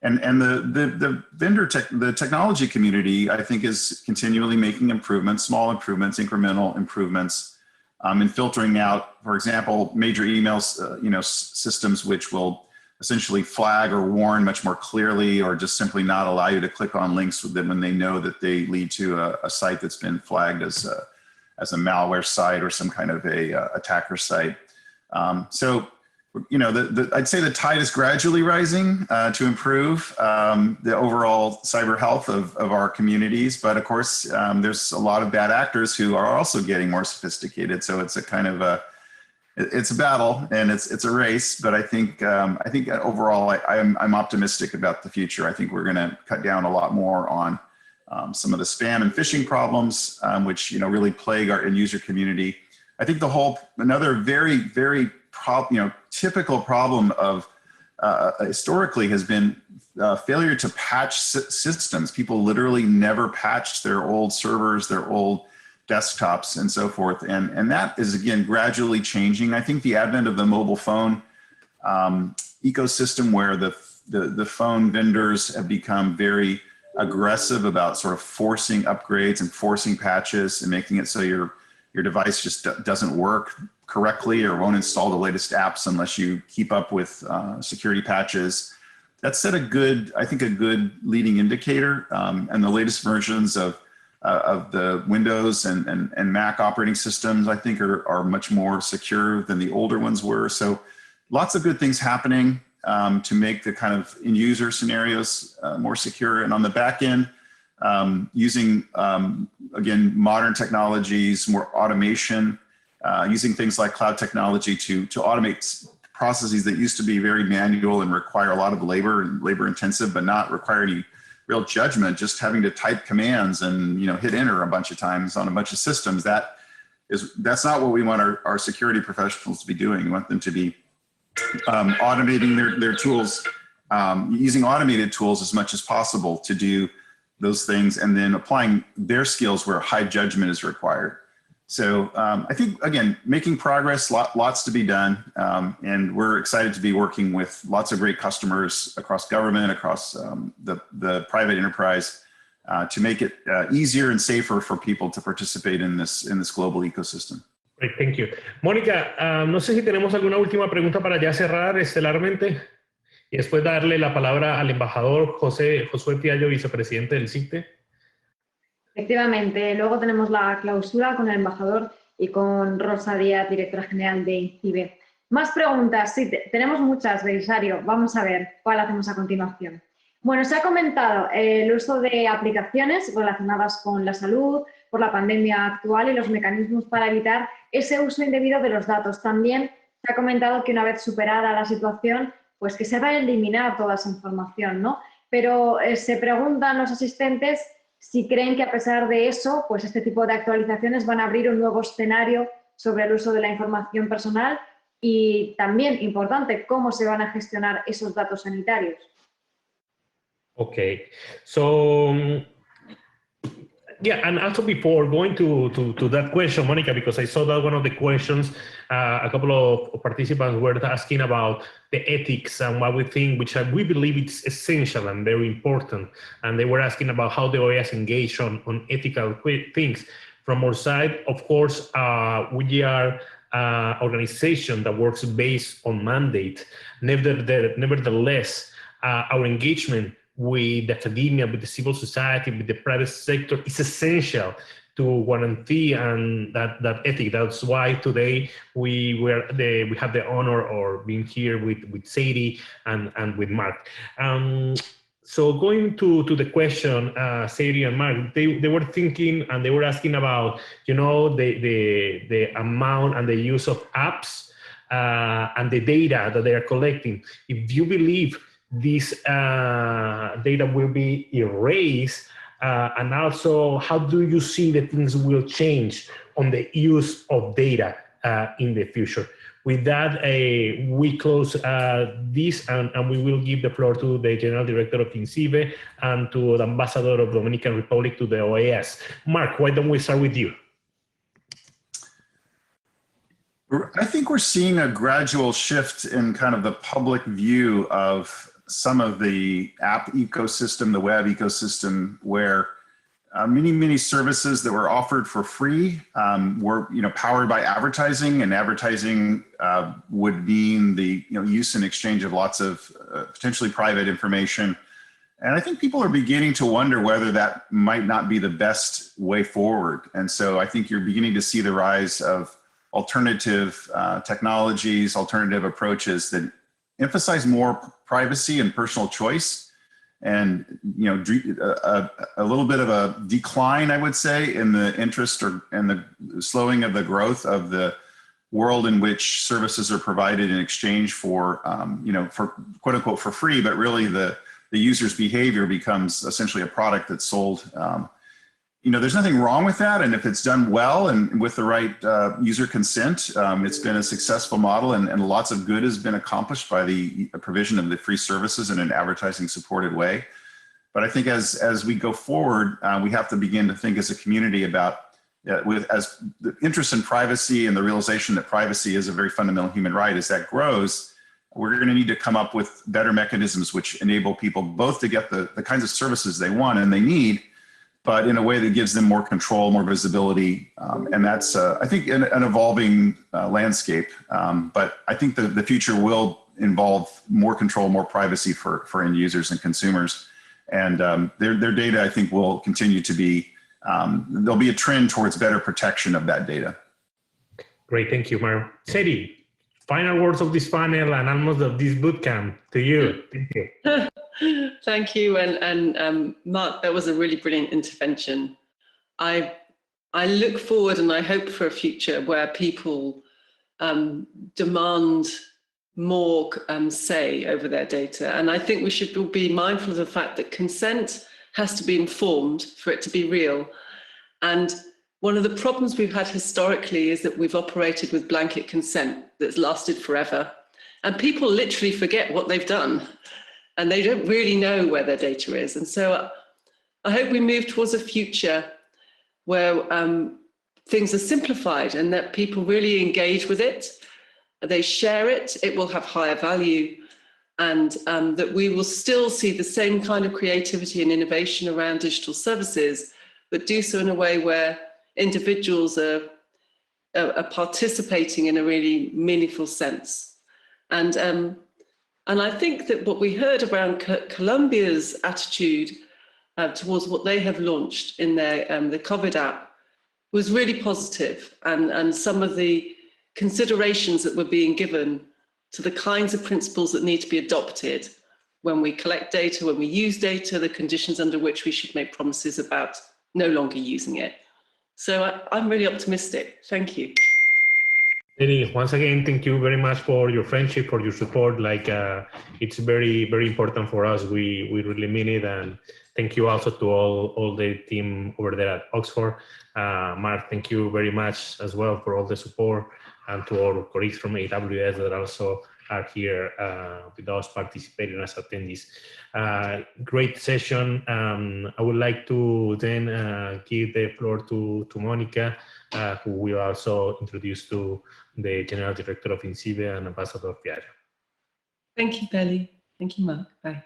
And the technology community, I think, is continually making improvements, small improvements, incremental improvements, in filtering out, for example, major emails, systems which will essentially flag or warn much more clearly, or just simply not allow you to click on links with them when they know that they lead to a site that's been flagged as a malware site or some kind of a attacker site. So, I'd say the tide is gradually rising to improve the overall cyber health of our communities. But of course, there's a lot of bad actors who are also getting more sophisticated. So it's a kind of it's a battle and it's a race. But I think overall, I'm optimistic about the future. I think we're going to cut down a lot more on some of the spam and phishing problems, which really plague our end user community. I think another very, very typical problem of historically has been failure to patch systems. People literally never patched their old servers, their old desktops, and so forth. And that is, again, gradually changing. I think the advent of the mobile phone ecosystem, where the phone vendors have become very aggressive about sort of forcing upgrades and forcing patches and making it so your device just doesn't work correctly or won't install the latest apps unless you keep up with security patches. That's set a good leading indicator. And the latest versions of the Windows and Mac operating systems, I think, are much more secure than the older ones were. So lots of good things happening to make the kind of end user scenarios more secure. And on the back end, using, again, modern technologies, more automation, using things like cloud technology to automate processes that used to be very manual and require a lot of labor and labor intensive, but not require any real judgment, just having to type commands and hit enter a bunch of times on a bunch of systems. That's not what we want our security professionals to be doing. We want them to be automating their tools, using automated tools as much as possible to do those things, and then applying their skills where high judgment is required. So I think, again, making progress, lots to be done. And we're excited to be working with lots of great customers across government, across the private enterprise, to make it easier and safer for people to participate in this global ecosystem. Great, thank you. Mónica, no sé si tenemos alguna última pregunta para ya cerrar estelarmente y después darle la palabra al embajador Josué Piallo, vicepresidente del CICTE. Efectivamente, luego tenemos la clausura con el embajador y con Rosa Díaz, directora general de INCIBE. Más preguntas, sí, tenemos muchas, Belisario. Vamos a ver cuál hacemos a continuación. Bueno, se ha comentado el uso de aplicaciones relacionadas con la salud, por la pandemia actual y los mecanismos para evitar ese uso indebido de los datos. También se ha comentado que una vez superada la situación, pues que se va a eliminar toda esa información, ¿no? Pero se preguntan los asistentes si creen que a pesar de eso, pues este tipo de actualizaciones van a abrir un nuevo escenario sobre el uso de la información personal y también, importante, cómo se van a gestionar esos datos sanitarios. Okay, so yeah, and also before going to that question, Monica, because I saw that one of the questions, a couple of participants were asking about the ethics and what we think, which we believe it's essential and very important. And they were asking about how the OAS engage on ethical things. From our side, of course, we are an organization that works based on mandate. Nevertheless, our engagement with academia, with the civil society, with the private sector is essential to guarantee and that ethic. That's why today we have the honor of being here with Sadie and with Mark. So going to the question, Sadie and Mark, they were thinking and they were asking about, you know, the amount and the use of apps and the data that they are collecting. If you believe this data will be erased, and also how do you see that things will change on the use of data in the future? With that, we close this and we will give the floor to the General Director of INCIBE and to the Ambassador of Dominican Republic to the OAS. Mark, why don't we start with you? I think we're seeing a gradual shift in kind of the public view of some of the app ecosystem, the web ecosystem, where many services that were offered for free were, powered by advertising, and advertising would mean the use and exchange of lots of potentially private information. And I think people are beginning to wonder whether that might not be the best way forward. And so I think you're beginning to see the rise of alternative technologies, alternative approaches that emphasize more privacy and personal choice, and a little bit of a decline, I would say, in the interest and the slowing of the growth of the world in which services are provided in exchange for, for quote unquote for free, but really the user's behavior becomes essentially a product that's sold. There's nothing wrong with that, and if it's done well and with the right user consent, it's been a successful model, and lots of good has been accomplished by the provision of the free services in an advertising-supported way. But I think as we go forward, we have to begin to think as a community about, as the interest in privacy and the realization that privacy is a very fundamental human right, as that grows, we're going to need to come up with better mechanisms which enable people both to get the kinds of services they want and they need, but in a way that gives them more control, more visibility. And that's, I think, an evolving landscape. But I think the future will involve more control, more privacy for end users and consumers. And their data, I think, will continue to be, there'll be a trend towards better protection of that data. Great, thank you, Mario. Sadie, final words of this panel and almost of this bootcamp to you. Thank you. Thank you, and Mark, that was a really brilliant intervention. I look forward and I hope for a future where people demand more say over their data. And I think we should be mindful of the fact that consent has to be informed for it to be real. And one of the problems we've had historically is that we've operated with blanket consent that's lasted forever. And people literally forget what they've done, and they don't really know where their data is. And so I hope we move towards a future where things are simplified and that people really engage with it, they share it, it will have higher value, and that we will still see the same kind of creativity and innovation around digital services, but do so in a way where individuals are participating in a really meaningful sense. And I think that what we heard around Colombia's attitude towards what they have launched in their the COVID app was really positive, and some of the considerations that were being given to the kinds of principles that need to be adopted when we collect data, when we use data, the conditions under which we should make promises about no longer using it. So I'm really optimistic. Thank you. Jenny, once again, thank you very much for your friendship, for your support. Like, it's very, very important for us. We really mean it. And thank you also to all the team over there at Oxford. Mark, thank you very much as well for all the support, and to our colleagues from AWS that also are here with us participating as attendees. Great session. I would like to then give the floor to Monica, who will also introduce to the General Director of INCIBE and Ambassador Piaggio. Thank you, Belly. Thank you, Mark. Bye.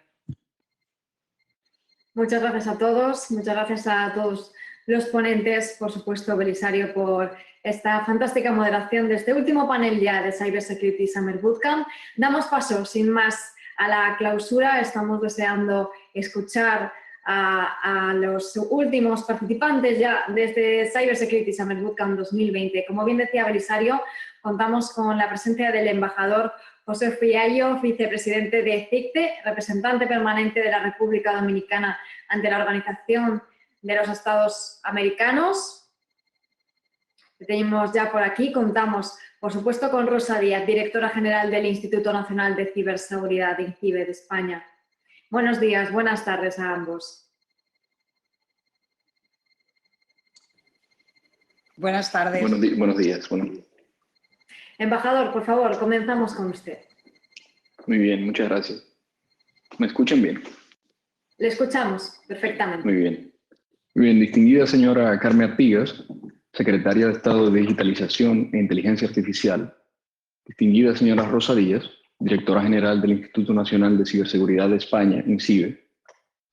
Muchas gracias a todos. Muchas gracias a todos los ponentes, por supuesto, Belisario, por esta fantástica moderación de este último panel ya de Cybersecurity Summer Bootcamp. Damos paso, sin más, a la clausura. Estamos deseando escuchar a los últimos participantes ya desde Cybersecurity Summer Bootcamp 2020. Como bien decía Belisario, contamos con la presencia del embajador José Piaggio, vicepresidente de CICTE, representante permanente de la República Dominicana ante la Organización de los Estados Americanos. Tenemos ya por aquí, contamos por supuesto con Rosa Díaz, directora general del Instituto Nacional de Ciberseguridad de INCIBE de España. Buenos días, buenas tardes a ambos. Buenas tardes. Buenos días. Embajador, por favor, comenzamos con usted. Muy bien, muchas gracias. ¿Me escuchan bien? Le escuchamos perfectamente. Muy bien. Muy bien, distinguida señora Carmen Artigas, secretaria de Estado de Digitalización e Inteligencia Artificial. Distinguida señora Rosa Díaz, directora general del Instituto Nacional de Ciberseguridad de España, INCIBE.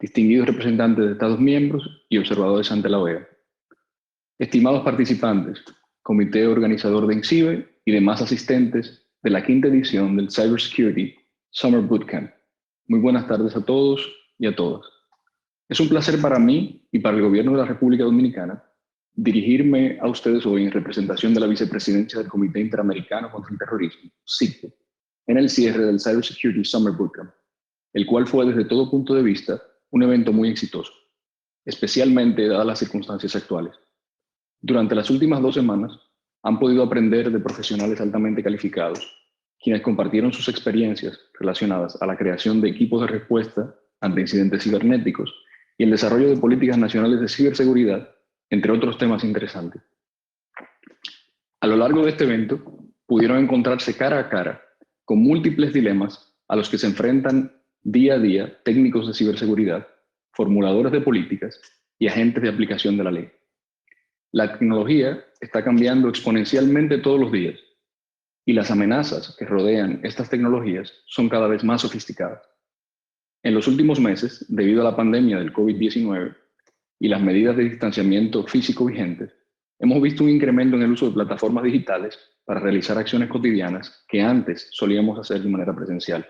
Distinguidos representantes de Estados miembros y observadores ante la OEA. Estimados participantes, comité organizador de INCIBE y demás asistentes de la 5ª edición del Cybersecurity Summer Bootcamp. Muy buenas tardes a todos y a todas. Es un placer para mí y para el Gobierno de la República Dominicana dirigirme a ustedes hoy en representación de la Vicepresidencia del Comité Interamericano contra el Terrorismo, CICTE, en el cierre del Cybersecurity Summer Bootcamp, el cual fue desde todo punto de vista un evento muy exitoso, especialmente dadas las circunstancias actuales. Durante las últimas 2 semanas han podido aprender de profesionales altamente calificados, quienes compartieron sus experiencias relacionadas a la creación de equipos de respuesta ante incidentes cibernéticos y el desarrollo de políticas nacionales de ciberseguridad, entre otros temas interesantes. A lo largo de este evento, pudieron encontrarse cara a cara con múltiples dilemas a los que se enfrentan día a día técnicos de ciberseguridad, formuladores de políticas y agentes de aplicación de la ley. La tecnología está cambiando exponencialmente todos los días y las amenazas que rodean estas tecnologías son cada vez más sofisticadas. En los últimos meses, debido a la pandemia del COVID-19 y las medidas de distanciamiento físico vigentes, hemos visto un incremento en el uso de plataformas digitales para realizar acciones cotidianas que antes solíamos hacer de manera presencial,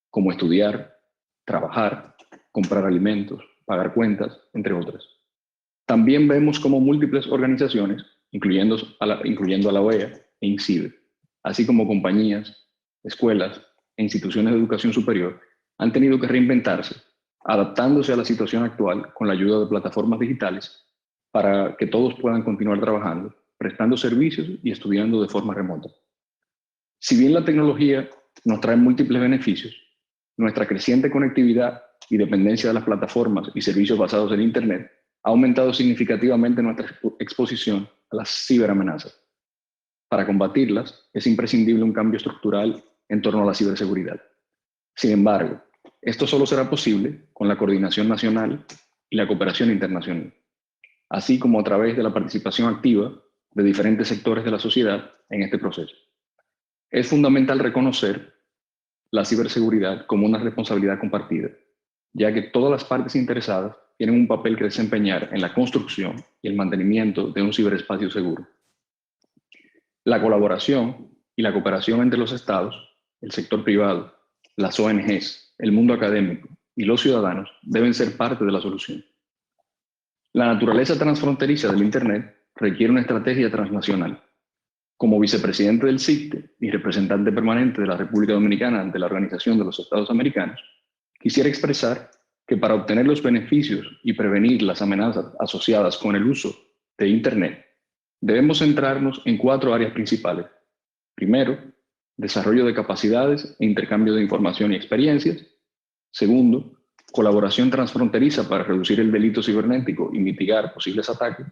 como estudiar, trabajar, comprar alimentos, pagar cuentas, entre otras. También vemos cómo múltiples organizaciones, incluyendo a la OEA e INCIBE, así como compañías, escuelas e instituciones de educación superior, han tenido que reinventarse, adaptándose a la situación actual con la ayuda de plataformas digitales para que todos puedan continuar trabajando, prestando servicios y estudiando de forma remota. Si bien la tecnología nos trae múltiples beneficios, nuestra creciente conectividad y dependencia de las plataformas y servicios basados en Internet ha aumentado significativamente nuestra exposición a las ciberamenazas. Para combatirlas, es imprescindible un cambio estructural en torno a la ciberseguridad. Sin embargo, esto solo será posible con la coordinación nacional y la cooperación internacional, así como a través de la participación activa de diferentes sectores de la sociedad en este proceso. Es fundamental reconocer la ciberseguridad como una responsabilidad compartida, ya que todas las partes interesadas tienen un papel que desempeñar en la construcción y el mantenimiento de un ciberespacio seguro. La colaboración y la cooperación entre los estados, el sector privado, las ONGs, el mundo académico y los ciudadanos deben ser parte de la solución. La naturaleza transfronteriza del Internet requiere una estrategia transnacional. Como vicepresidente del CICTE y representante permanente de la República Dominicana ante la Organización de los Estados Americanos, quisiera expresar que para obtener los beneficios y prevenir las amenazas asociadas con el uso de Internet, debemos centrarnos en 4 áreas principales. Primero, desarrollo de capacidades e intercambio de información y experiencias. Segundo, colaboración transfronteriza para reducir el delito cibernético y mitigar posibles ataques.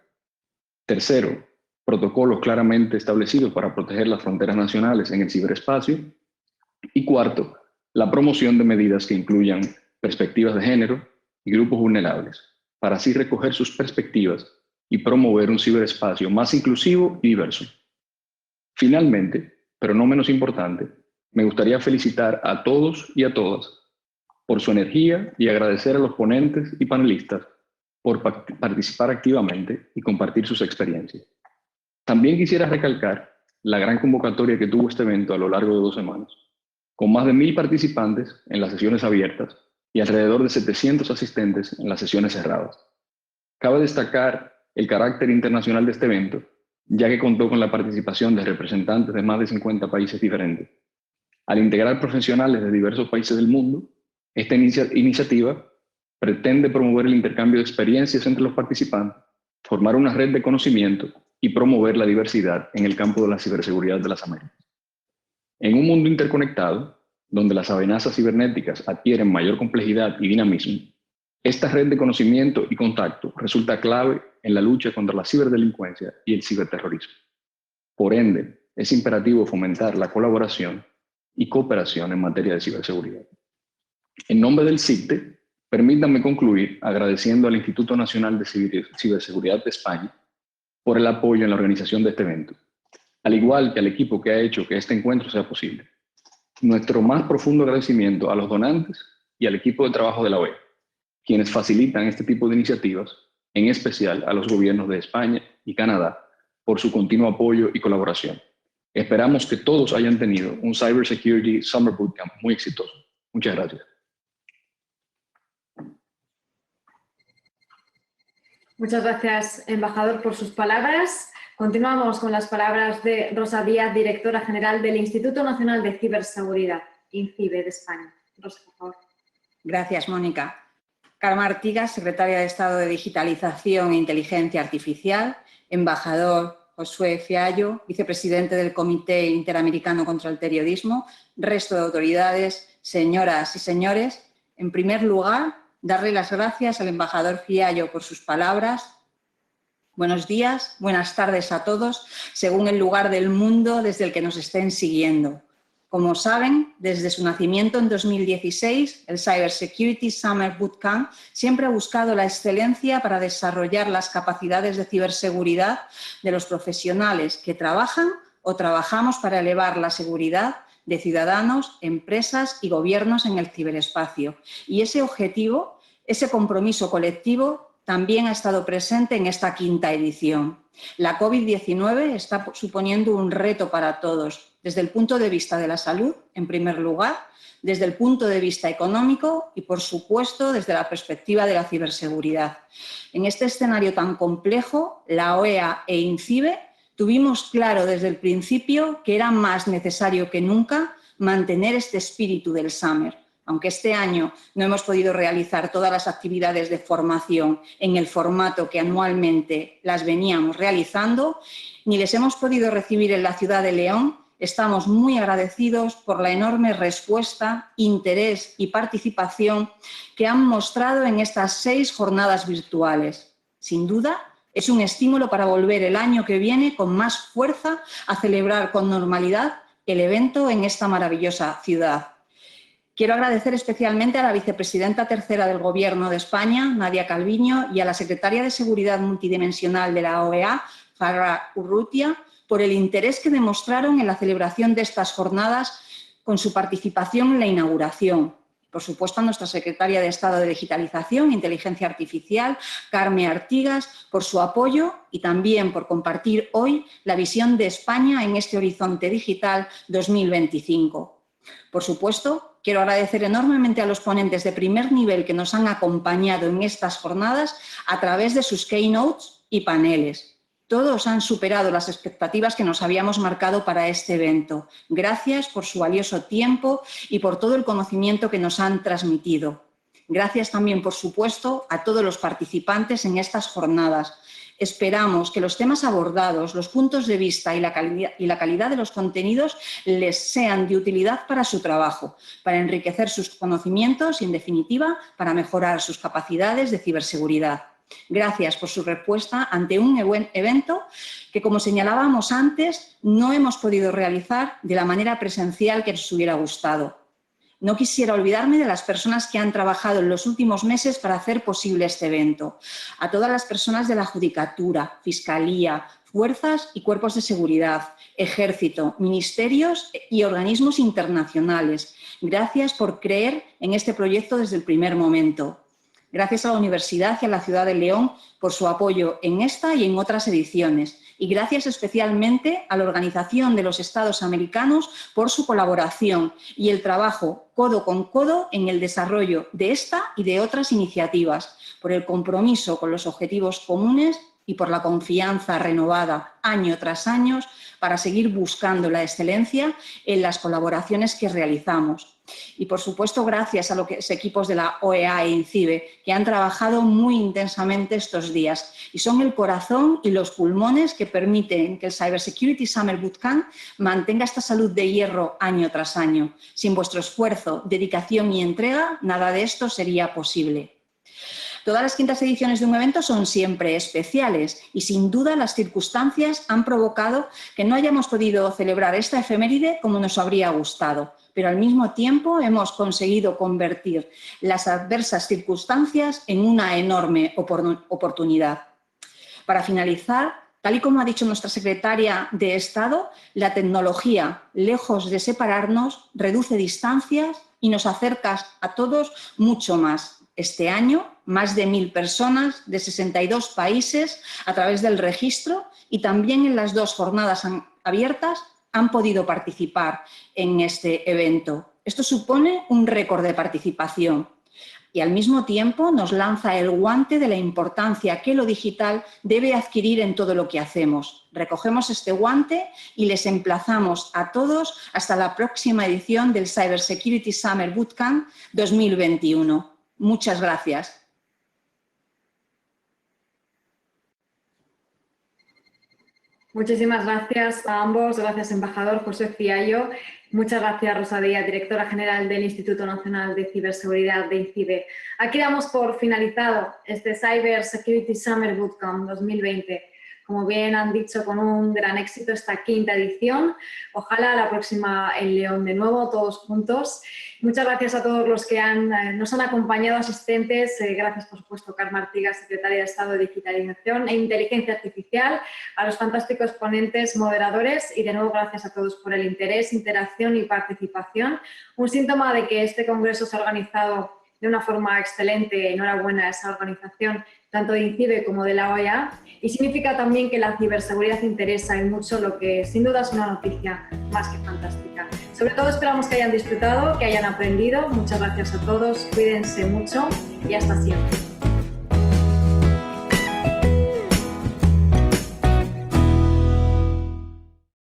Tercero, protocolos claramente establecidos para proteger las fronteras nacionales en el ciberespacio. Y cuarto, la promoción de medidas que incluyan perspectivas de género y grupos vulnerables, para así recoger sus perspectivas y promover un ciberespacio más inclusivo y diverso. Finalmente, pero no menos importante, me gustaría felicitar a todos y a todas por su energía y agradecer a los ponentes y panelistas por participar activamente y compartir sus experiencias. También quisiera recalcar la gran convocatoria que tuvo este evento a lo largo de 2 semanas, con más de 1000 participantes en las sesiones abiertas y alrededor de 700 asistentes en las sesiones cerradas. Cabe destacar el carácter internacional de este evento, ya que contó con la participación de representantes de más de 50 países diferentes. Al integrar profesionales de diversos países del mundo, esta iniciativa pretende promover el intercambio de experiencias entre los participantes, formar una red de conocimiento y promover la diversidad en el campo de la ciberseguridad de las Américas. En un mundo interconectado, donde las amenazas cibernéticas adquieren mayor complejidad y dinamismo, esta red de conocimiento y contacto resulta clave en la lucha contra la ciberdelincuencia y el ciberterrorismo. Por ende, es imperativo fomentar la colaboración y cooperación en materia de ciberseguridad. En nombre del CICTE, permítanme concluir agradeciendo al Instituto Nacional de Ciberseguridad de España por el apoyo en la organización de este evento, al igual que al equipo que ha hecho que este encuentro sea posible. Nuestro más profundo agradecimiento a los donantes y al equipo de trabajo de la OEA, quienes facilitan este tipo de iniciativas, en especial a los gobiernos de España y Canadá, por su continuo apoyo y colaboración. Esperamos que todos hayan tenido un Cybersecurity Summer Bootcamp muy exitoso. Muchas gracias. Muchas gracias, embajador, por sus palabras. Continuamos con las palabras de Rosa Díaz, directora general del Instituto Nacional de Ciberseguridad, INCIBE de España. Rosa, por favor. Gracias, Mónica. Carmen Artigas, secretaria de Estado de Digitalización e Inteligencia Artificial, embajador Josué Fiallo, vicepresidente del Comité Interamericano contra el Terrorismo, resto de autoridades, señoras y señores. En primer lugar, darle las gracias al embajador Fiallo por sus palabras. Buenos días, buenas tardes a todos, según el lugar del mundo desde el que nos estén siguiendo. Como saben, desde su nacimiento en 2016, el Cybersecurity Summer Bootcamp siempre ha buscado la excelencia para desarrollar las capacidades de ciberseguridad de los profesionales que trabajan o trabajamos para elevar la seguridad de ciudadanos, empresas y gobiernos en el ciberespacio. Y ese objetivo, ese compromiso colectivo, también ha estado presente en esta 5ª edición. La COVID-19 está suponiendo un reto para todos, desde el punto de vista de la salud, en primer lugar, desde el punto de vista económico y, por supuesto, desde la perspectiva de la ciberseguridad. En este escenario tan complejo, la OEA e INCIBE tuvimos claro desde el principio que era más necesario que nunca mantener este espíritu del Summer. Aunque este año no hemos podido realizar todas las actividades de formación en el formato que anualmente las veníamos realizando, ni les hemos podido recibir en la ciudad de León, estamos muy agradecidos por la enorme respuesta, interés y participación que han mostrado en estas 6 jornadas virtuales. Sin duda, es un estímulo para volver el año que viene con más fuerza a celebrar con normalidad el evento en esta maravillosa ciudad. Quiero agradecer especialmente a la vicepresidenta tercera del Gobierno de España, Nadia Calviño, y a la secretaria de Seguridad Multidimensional de la OEA, Farah Urrutia, por el interés que demostraron en la celebración de estas jornadas con su participación en la inauguración. Por supuesto, a nuestra secretaria de Estado de Digitalización e Inteligencia Artificial, Carme Artigas, por su apoyo y también por compartir hoy la visión de España en este horizonte digital 2025. Por supuesto, quiero agradecer enormemente a los ponentes de primer nivel que nos han acompañado en estas jornadas a través de sus keynotes y paneles. Todos han superado las expectativas que nos habíamos marcado para este evento. Gracias por su valioso tiempo y por todo el conocimiento que nos han transmitido. Gracias también, por supuesto, a todos los participantes en estas jornadas. Esperamos que los temas abordados, los puntos de vista y la calidad de los contenidos les sean de utilidad para su trabajo, para enriquecer sus conocimientos y, en definitiva, para mejorar sus capacidades de ciberseguridad. Gracias por su respuesta ante un evento que, como señalábamos antes, no hemos podido realizar de la manera presencial que nos hubiera gustado. No quisiera olvidarme de las personas que han trabajado en los últimos meses para hacer posible este evento. A todas las personas de la Judicatura, Fiscalía, fuerzas y cuerpos de seguridad, ejército, ministerios y organismos internacionales. Gracias por creer en este proyecto desde el primer momento. Gracias a la Universidad y a la Ciudad de León por su apoyo en esta y en otras ediciones. Y gracias especialmente a la Organización de los Estados Americanos por su colaboración y el trabajo codo con codo en el desarrollo de esta y de otras iniciativas, por el compromiso con los objetivos comunes y por la confianza renovada año tras año para seguir buscando la excelencia en las colaboraciones que realizamos. Y, por supuesto, gracias a los equipos de la OEA e INCIBE, que han trabajado muy intensamente estos días y son el corazón y los pulmones que permiten que el Cybersecurity Summer Bootcamp mantenga esta salud de hierro año tras año. Sin vuestro esfuerzo, dedicación y entrega, nada de esto sería posible. Todas las quintas ediciones de un evento son siempre especiales y, sin duda, las circunstancias han provocado que no hayamos podido celebrar esta efeméride como nos habría gustado, pero al mismo tiempo hemos conseguido convertir las adversas circunstancias en una enorme oportunidad. Para finalizar, tal y como ha dicho nuestra secretaria de Estado, la tecnología, lejos de separarnos, reduce distancias y nos acerca a todos mucho más. Este año, más de 1000 personas de 62 países a través del registro y también en las 2 jornadas abiertas han podido participar en este evento. Esto supone un récord de participación y al mismo tiempo nos lanza el guante de la importancia que lo digital debe adquirir en todo lo que hacemos. Recogemos este guante y les emplazamos a todos hasta la próxima edición del Cybersecurity Summer Bootcamp 2021. Muchas gracias. Muchísimas gracias a ambos. Gracias, embajador José Fiallo. Muchas gracias, Rosa Díaz, directora general del Instituto Nacional de Ciberseguridad de INCIBE. Aquí damos por finalizado este Cybersecurity Summer Bootcamp 2020. Como bien han dicho, con un gran éxito esta quinta edición. Ojalá la próxima en León de nuevo, todos juntos. Muchas gracias a todos los que nos han acompañado, asistentes. Gracias, por supuesto, Carme Artigas, secretaria de Estado de Digitalización e Inteligencia Artificial, a los fantásticos ponentes, moderadores y, de nuevo, gracias a todos por el interés, interacción y participación. Un síntoma de que este congreso se ha organizado de una forma excelente. Enhorabuena a esa organización, tanto de INCIBE como de la OEA, y significa también que la ciberseguridad interesa y mucho, lo que sin duda es una noticia más que fantástica. Sobre todo esperamos que hayan disfrutado, que hayan aprendido. Muchas gracias a todos, cuídense mucho y hasta siempre.